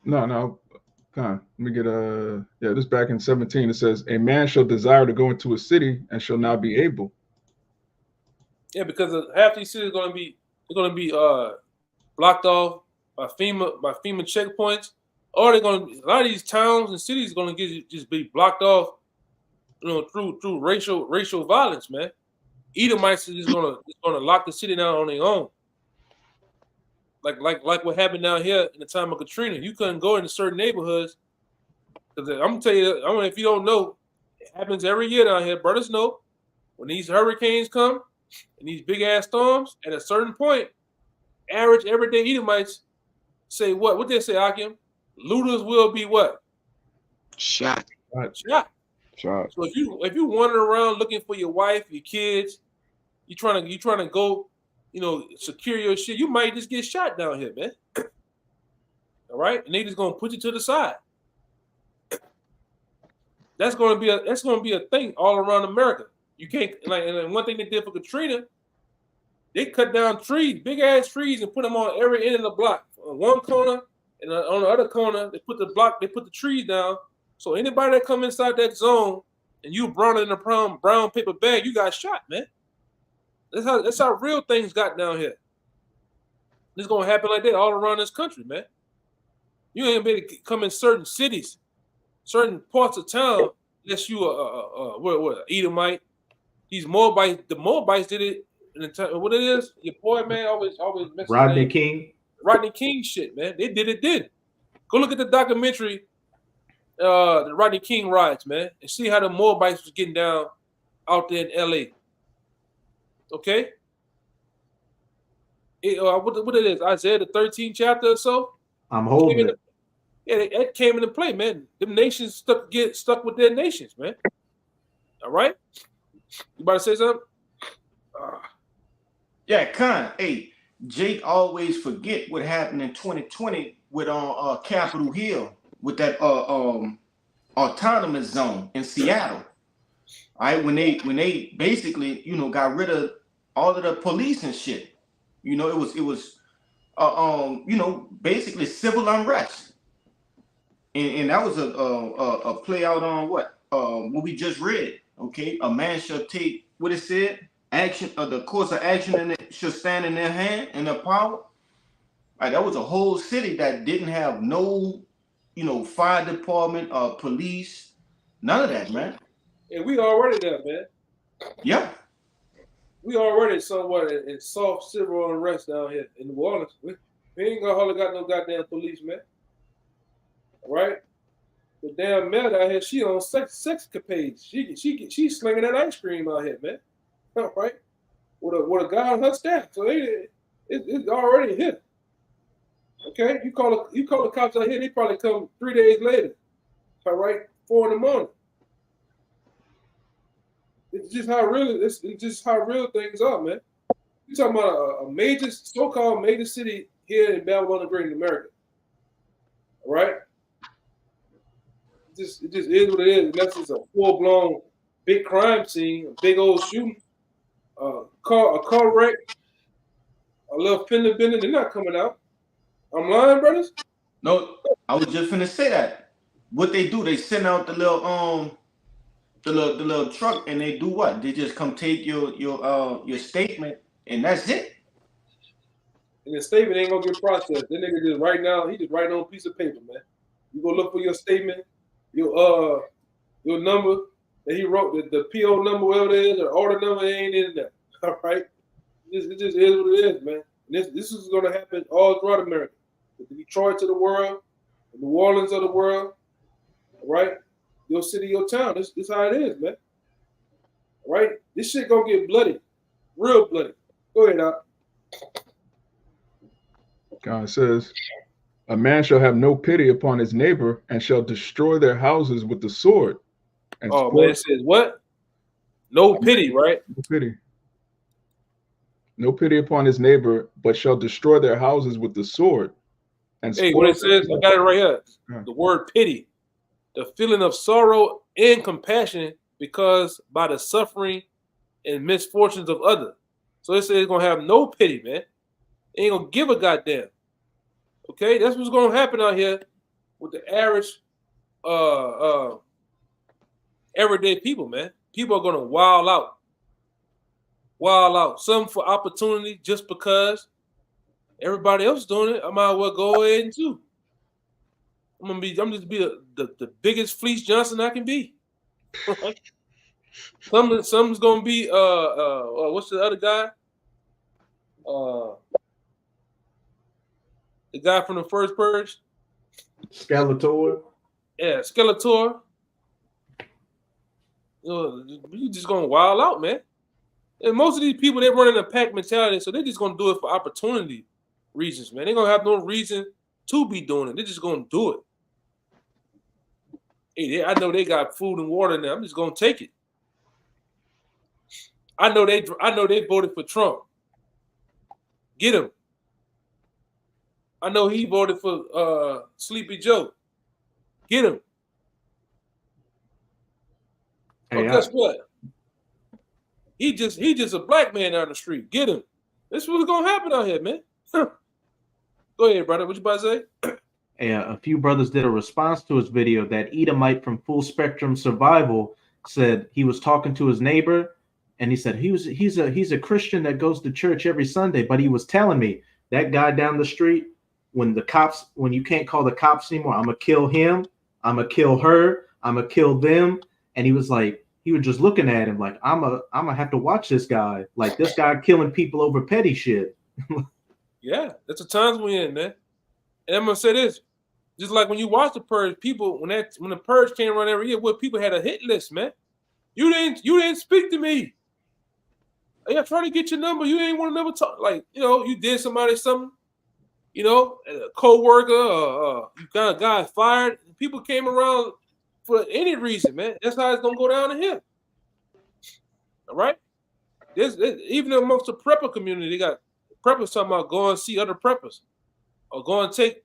No. Let me get this back in 17. It says, a man shall desire to go into a city and shall not be able. Yeah, because half these cities are gonna be blocked off by FEMA checkpoints. Or a lot of these towns and cities are gonna just be blocked off, through racial violence, man. Edomites are just gonna lock the city down on their own. Like what happened down here in the time of Katrina. You couldn't go into certain neighborhoods. Because I'm gonna tell you, if you don't know, it happens every year down here. Brothers know when these hurricanes come and these big ass storms, at a certain point, average everyday Edomites say what? What they say, Akim? Looters will be what? Shot. Shot. So if you wandering around looking for your wife, your kids, you trying to go, secure your shit, you might just get shot down here, man. All right, and they just gonna put you to the side. That's gonna be a thing all around America. You can't and one thing they did for Katrina, they cut down trees, big ass trees, and put them on every end of the block. On one corner and on the other corner, they put the trees down. So anybody that come inside that zone and you brought it in a brown paper bag, you got shot, man. That's how real things got down here. It's gonna happen like that all around this country, man. You ain't gonna be able to come in certain cities, certain parts of town, unless you what Edomite. These Moabites, the Moabites did it in the time. What it is? Your boy, man, always messes Rodney King. Rodney King shit, man. They did it. Go look at the documentary, the Rodney King riots, man, and see how the Moabites was getting down out there in LA. Okay? What it is? Isaiah the 13th chapter or so? I'm holding it. It came into play, man. Them nations get stuck with their nations, man. All right? You about to say something? Yeah, Con. Hey, Jake always forget what happened in 2020 with Capitol Hill with that autonomous zone in Seattle. All right, when they basically got rid of all of the police and shit. It was basically civil unrest, and that was a play out on what we just read. Okay, a man shall take what it said. Action of the course of action and it should stand in their hand and their power. Right, that was a whole city that didn't have no, fire department or police, none of that, man. And we already there, man. Yeah. We already somewhat in soft civil unrest down here in New Orleans. We ain't gonna hardly got no goddamn police, man. All right? The damn mayor out here, she on sex capades. She's slinging that ice cream out here, man. All right? With a guy on her staff. So it's already here. Okay? You call the cops out here, they probably come 3 days later. All right? 4 in the morning. It's just how real things are, man. You're talking about a major, so-called major city here in Babylon the Great in America. All right? It just is what it is. Unless it's a full-blown big crime scene, a big old shooting, a car wreck, a little fender bender, they're not coming out. I'm lying, brothers? No, I was just finna say that. What they do, they send out the little truck, and they do what? They just come take your statement, and that's it. And the statement ain't gonna get processed. That nigga just right now, he just writing on a piece of paper, man. You go look for your statement, your number that he wrote, the PO number, whatever it is, or order number, ain't in there. All right, it just is what it is, man. And this is gonna happen all throughout America. The Detroit of the world, the New Orleans of the world. All right, your city, your town. This how it is, man. All right, this shit gonna get bloody, real bloody. Go ahead, Doc. God says, a man shall have no pity upon his neighbor and shall destroy their houses with the sword. And man, it says what? No pity, right? No pity. No pity upon his neighbor, but shall destroy their houses with the sword. and Hey, what it says, I got it right here. Yeah. The word pity, the feeling of sorrow and compassion because by the suffering and misfortunes of others. So it says it's gonna have no pity, man. It ain't gonna give a goddamn. Okay, that's what's gonna happen out here with the average everyday people, man. People are gonna wild out. Some for opportunity just because everybody else doing it. I might as well go ahead and do. I'm just be the biggest Fleece Johnson I can be. Some's gonna be what's the other guy? The guy from the first Purge. Skeletor. Yeah, Skeletor. You just gonna wild out, man. And most of these people, they're running a pack mentality, so they're just gonna do it for opportunity reasons, man. They're gonna have no reason to be doing it. They're just gonna do it. Hey, I know they got food and water now. I'm just gonna take it. I know they voted for Trump. Get him. I know he voted for Sleepy Joe. Get him. Hey, guess what? He just a black man down the street. Get him. This is what's gonna happen out here, man. Go ahead, brother. What you about to say? A few brothers did a response to his video. That Edomite from Full Spectrum Survival said he was talking to his neighbor, and he said he's a Christian that goes to church every Sunday, but he was telling me that guy down the street, when you can't call the cops anymore, I'm gonna kill him, I'm gonna kill her, I'm gonna kill them. And he was like, he was just looking at him like, I'm gonna have to watch this guy. Like, this guy killing people over petty shit. Yeah, that's the times we're in, man. And I'm gonna say this, just like when you watch the Purge, people when the Purge came around every year, people had a hit list, man. You didn't speak to me. I tried to get your number. You ain't want to never talk. Like, you did somebody something, a co-worker, you got a guy fired. People came around for any reason, man. That's how it's gonna go down to here. All right. There's even amongst the prepper community, they got preppers talking about go and see other preppers or go and take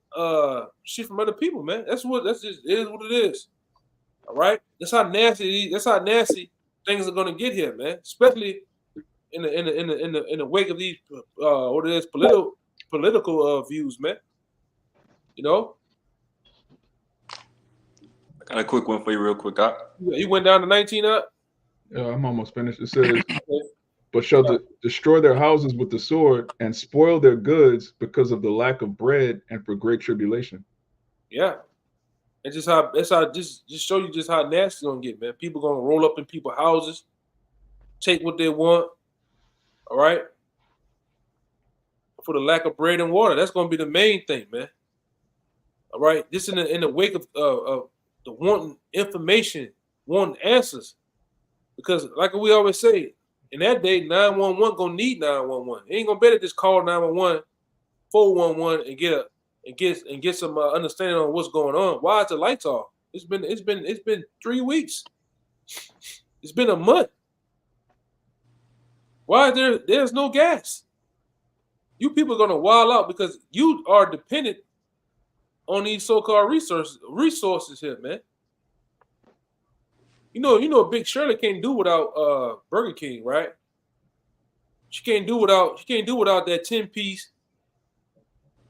shit from other people, man. That's just it is what it is. All right. That's how nasty things are gonna get here, man. Especially in the wake of these political views, man. I got a quick one for you, real quick. You went down to 19 up. Yeah, I'm almost finished. It says, but shall destroy their houses with the sword and spoil their goods because of the lack of bread and for great tribulation. Yeah. It's just just show you just how nasty it's gonna get, man. People gonna roll up in people's houses, take what they want, all right? For the lack of bread and water. That's gonna be the main thing, man. All right. This in the wake of the wanting information, wanting answers. Because like we always say, in that day, 911 gonna need 911. It ain't gonna better just call 911, 411 and get some understanding on what's going on. Why is the lights off? It's been 3 weeks. It's been a month. Why there's no gas? You people are gonna wild out because you are dependent on these so-called resources here, man. Big Shirley can't do without Burger King, right? She can't do without that 10-piece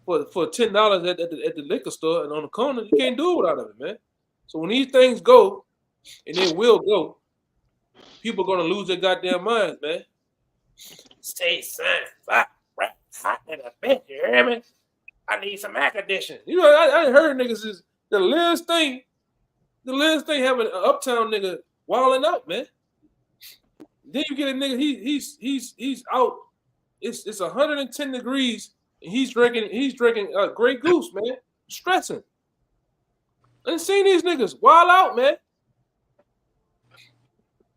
for $10 at the liquor store and on the corner. You can't do it without it, man. So when these things go, and they will go, people are gonna lose their goddamn minds, man. Stay son, hot in a bitch, you hear me? I need some air conditioning. I heard niggas is the littlest thing having an uptown nigga wilding out, man. Then you get a nigga, he's out. It's 110 degrees and he's drinking Grey Goose, man. Stressing. I done seen these niggas wild out, man.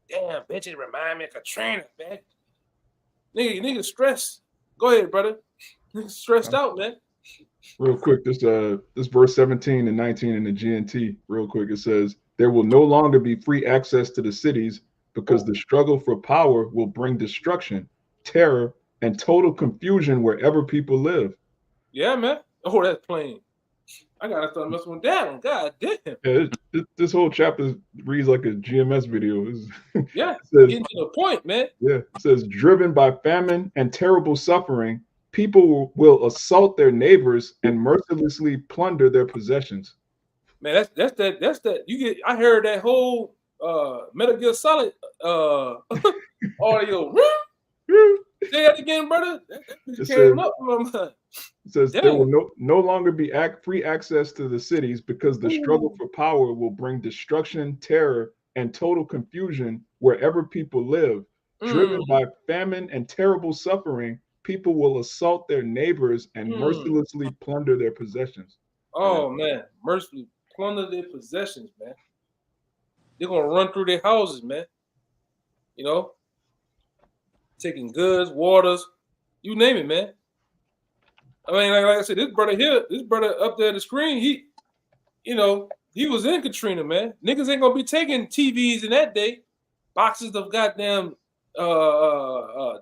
Damn, bitches remind me of Katrina, man. Nigga stressed. Go ahead, brother. Nigga stressed out, man. Real quick, this verse 17 and 19 in the GNT, real quick, it says, there will no longer be free access to the cities because the struggle for power will bring destruction, terror, and total confusion wherever people live. Yeah, man. Oh, that's plain. I gotta start messing with that one. God damn. Yeah, this whole chapter reads like a GMS video. Yeah, it says, getting to the point, man. Yeah, it says, driven by famine and terrible suffering, people will assault their neighbors and mercilessly plunder their possessions. Man, that's that. You get. I heard that whole Metal Gear Solid audio. Say that again, brother. It came up from my mind. It says Damn. there will no longer be free access to the cities because the struggle for power will bring destruction, terror, and total confusion wherever people live. Driven by famine and terrible suffering, people will assault their neighbors and mercilessly plunder their possessions. Oh man, mercilessly plunder their possessions, man. They're gonna run through their houses, man. You know, taking goods, waters, you name it, man. I mean, like I said, this brother up there on the screen, he was in Katrina, man. Niggas ain't gonna be taking TVs in that day, boxes of goddamn Jordans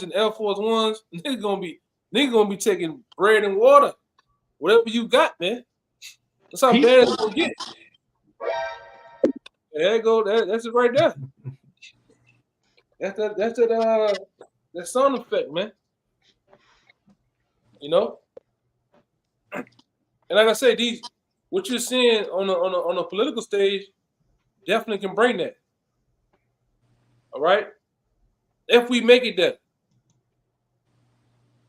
and Air Force Ones. Niggas gonna be taking bread and water, whatever you got, man. That's how bad it's gonna get. There you go. That's it right there. That sound effect, man. You know, and like I said, what you're seeing on a political stage definitely can bring that. All right, if we make it there,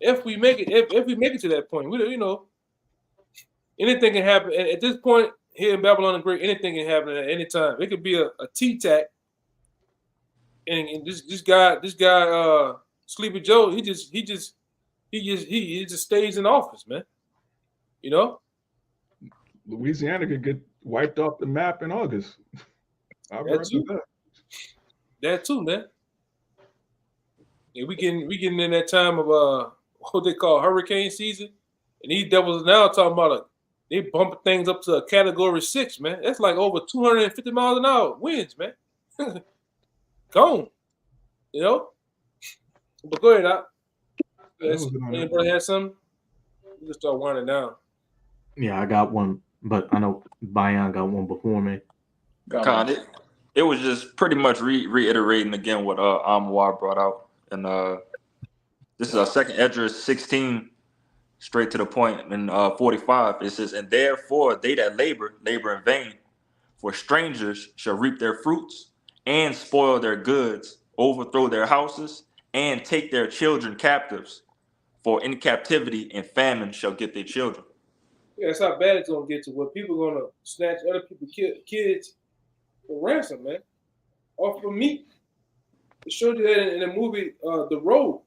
if we make it to that point, anything can happen. And at this point here in Babylon the Great, anything can happen at any time. It could be a T-tac, and this guy, Sleepy Joe, he just stays in office, man. You know, Louisiana could get wiped off the map in August. That too, man. Yeah, we getting in that time of what they call hurricane season, and these devils now talking about they bumping things up to a category 6, man. That's like over 250 miles an hour winds, man. Gone, you know. But go ahead, Doc. Anybody have something? We can start winding down. Yeah, I got one, but I know Bayan got one before me. It was just pretty much reiterating again what Amwar brought out, and this is 2 Esdras 16, straight to the point. In 45, it says, "And therefore they that labor in vain, for strangers shall reap their fruits, and spoil their goods, overthrow their houses, and take their children captives. For in captivity and famine shall get their children." Yeah, that's how bad it's gonna get to where people are gonna snatch other people's kids for ransom, man, off of meat. It showed you that in the movie, The Road.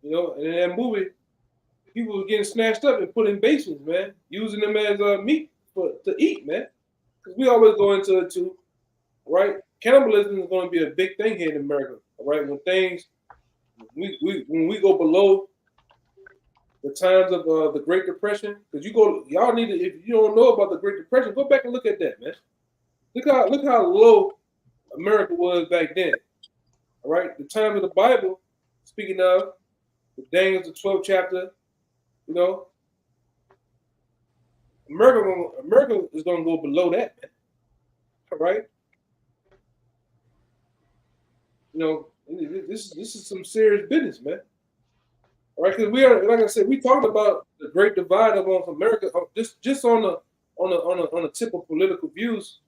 You know, and in that movie, people were getting snatched up and put in basements, man, using them as meat to eat, man. Because we always go into it too, right? Cannibalism is going to be a big thing here in America, all right? When we go below the times of the Great Depression, because y'all need to, if you don't know about the Great Depression, go back and look at that, man. Look how low America was back then. All right, the time of the Bible, speaking of the Daniel, the 12th chapter, you know, America is going to go below that, man. All right, you know, this is some serious business, man. All right, because we are, like I said, we talked about the great divide among America. Just on the tip of political views,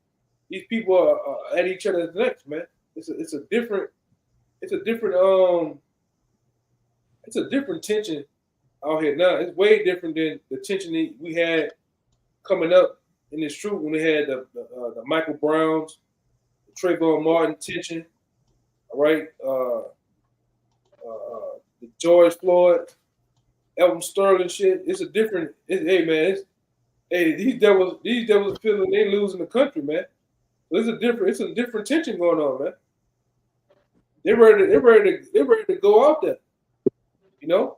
these people are at each other's necks, man. It's a different tension out here now. It's way different than the tension that we had coming up in this troop when we had the Michael Browns, the Trayvon Martin tension. All right, the George Floyd, Elton Sterling shit. It's a different. Hey man, these devils feeling they losing the country, man. So it's a different tension going on, man. They're ready to go out there, you know.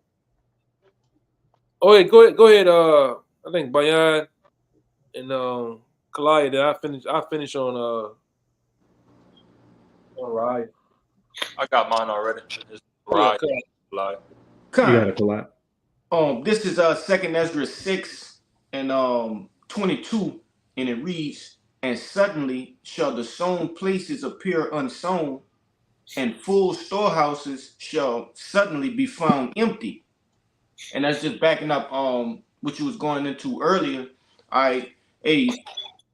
Oh yeah, go ahead. I think Bayan and Kalaya. Then I finish on Ryan. I got mine already. It's You got it, Kalaya. This is Second Ezra 6 and 22, and it reads, "And suddenly shall the sown places appear unsown, and full storehouses shall suddenly be found empty." And that's just backing up what you was going into earlier. All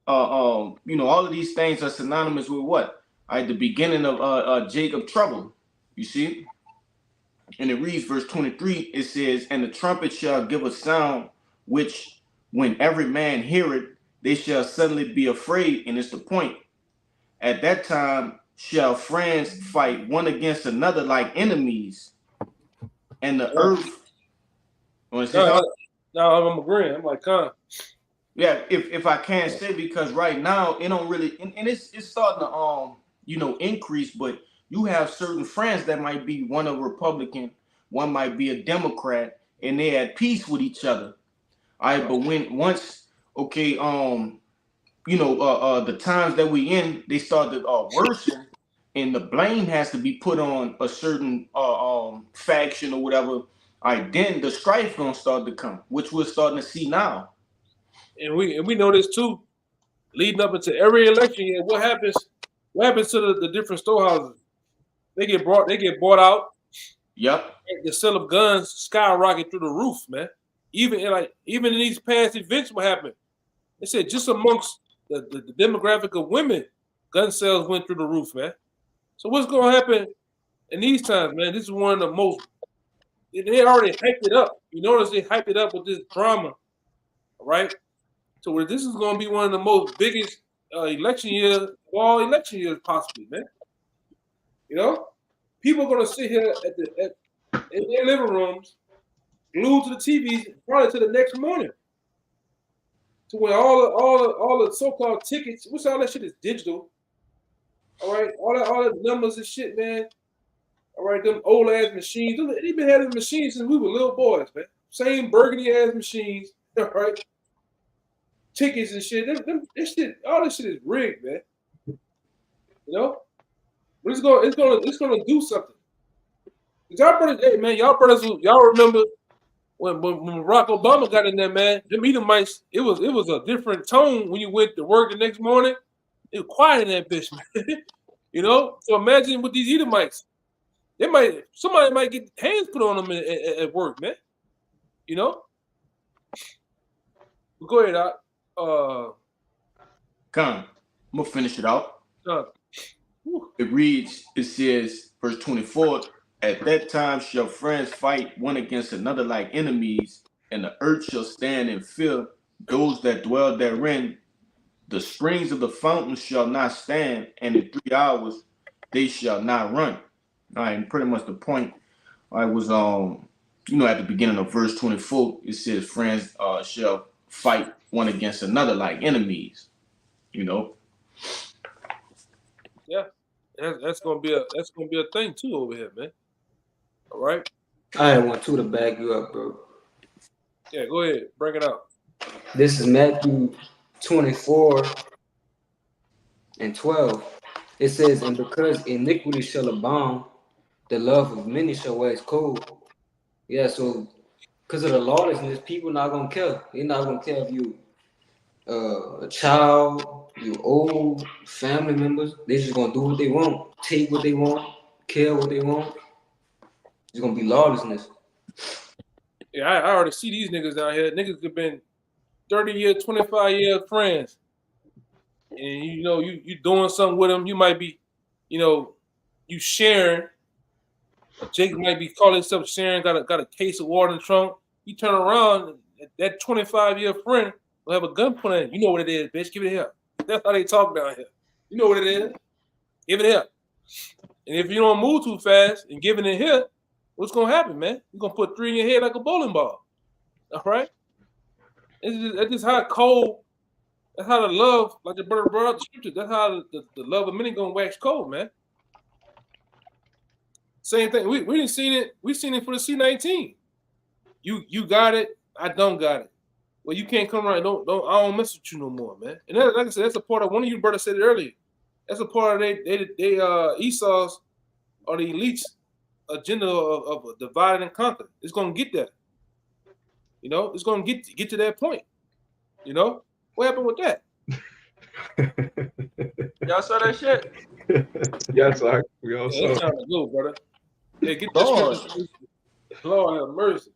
of these things are synonymous with what? The beginning of Jacob trouble. You see? And it reads verse 23, it says, "And the trumpet shall give a sound, which when every man hear it, they shall suddenly be afraid." And it's the point. "At that time shall friends fight one against another like enemies, and the earth." Now I'm agreeing. I'm like, yeah, if I can say, because right now it don't really, and it's starting to increase, but you have certain friends that might be one a Republican, one might be a Democrat, and they're at peace with each other. All right, but the times that we in, they start to worsen, and the blame has to be put on a certain faction or whatever. All right, then the strife gonna start to come, which we're starting to see now. And we know this too, leading up into every election year. What happens to the different storehouses? They get bought out. Yep. The sale of guns skyrocket through the roof, man. Even in these past events, what happened? They said just amongst the demographic of women, gun sales went through the roof, man. So what's going to happen in these times, man? This is one of the most. They already hyped it up. You notice they hyped it up with this drama, right? So where this is going to be one of the most biggest election years of all election years, possibly, man. You know, people are going to sit here in their living rooms, glued to the TVs, probably to the next morning. To where all the so-called tickets, which all that shit is digital. All right, all the numbers and shit, man. All right, them old ass machines. They've been having machines since we were little boys, man. Same burgundy ass machines. All right, tickets and shit. All this shit is rigged, man. You know, but it's gonna do something. Y'all brothers, y'all remember when Barack Obama got in there, man? Them Edomites, it was a different tone when you went to work the next morning. It was quiet in that bitch, man. You know, so imagine with these Edomites, somebody might get hands put on them at work, man. You know. But go ahead, Come, I'm gonna finish it out. It says, verse 24, "At that time shall friends fight one against another like enemies, and the earth shall stand in fear, those that dwell therein. The springs of the fountains shall not stand, and in 3 hours they shall not run." All right, and pretty much the point I was at the beginning of verse 24, it says friends shall fight one against another like enemies. You know. Yeah, that's gonna be a thing too over here, man. All right. I had one too to back you up, bro. Yeah, go ahead, bring it out. This is Matthew 24 and 12. It says, "And because iniquity shall abound, the love of many shall wax cold." Yeah, so because of the lawlessness, people not gonna care. They're not gonna care if you a child, you old, family members. They just gonna do what they want, take what they want, care what they want. It's gonna be lawlessness. Yeah, I already see these niggas down here. Niggas have been 30 years, 25 years friends. And you doing something with them. You might be, you sharing. Jake might be calling himself sharing, got a case of water in the trunk. You turn around, that 25-year friend will have a gun pointed at you. You know what it is, bitch. Give it here. That's how they talk down here. You know what it is. Give it here. And if you don't move too fast and give it in here, what's gonna happen, man? You're gonna put 3 in your head like a bowling ball. All right? That's just how cold. That's how the love, like the brother brought up the scripture. That's how the love of many gonna wax cold, man. Same thing. We didn't seen it. We seen it for the C-19. You got it. I don't got it. Well, you can't come around. I don't mess with you no more, man. And that, like I said, that's a part of one of you brothers said it earlier. That's a part of they Esau's or the elites agenda of divide and conquer. It's gonna get there. You know, it's gonna get to that point. You know, what happened with that? Y'all saw that shit? Yes, we all Yeah, it's saw. time to go, brother. Yeah, get that scripture. Lord have mercy.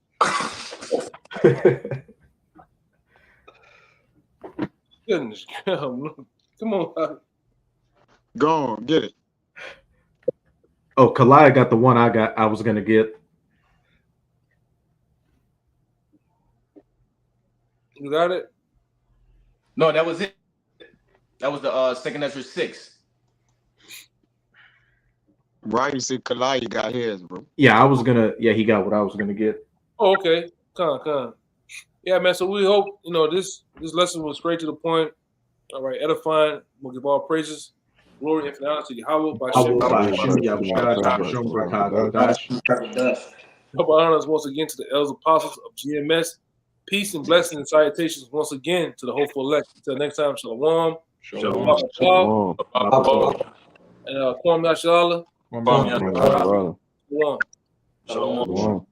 Goodness, come on. Go on, get it. Oh, Kalaya got the one I was gonna get. You got it? No, that was it. That was the second Ezra 6. Right, you see Kalai got his, bro. Yeah, I was gonna. Yeah, he got what I was gonna get. Oh, okay. Come. Yeah, man. So we hope this lesson was straight to the point. All right, edifying. We'll give all praises, glory, and honor to Yahawah by Double honors once again to the elders apostles of GMS. Peace and blessings and salutations once again to the hopeful elect. Until next time, Shalawam. Shalom. And Kwam Yashala. Shalom. Shalom.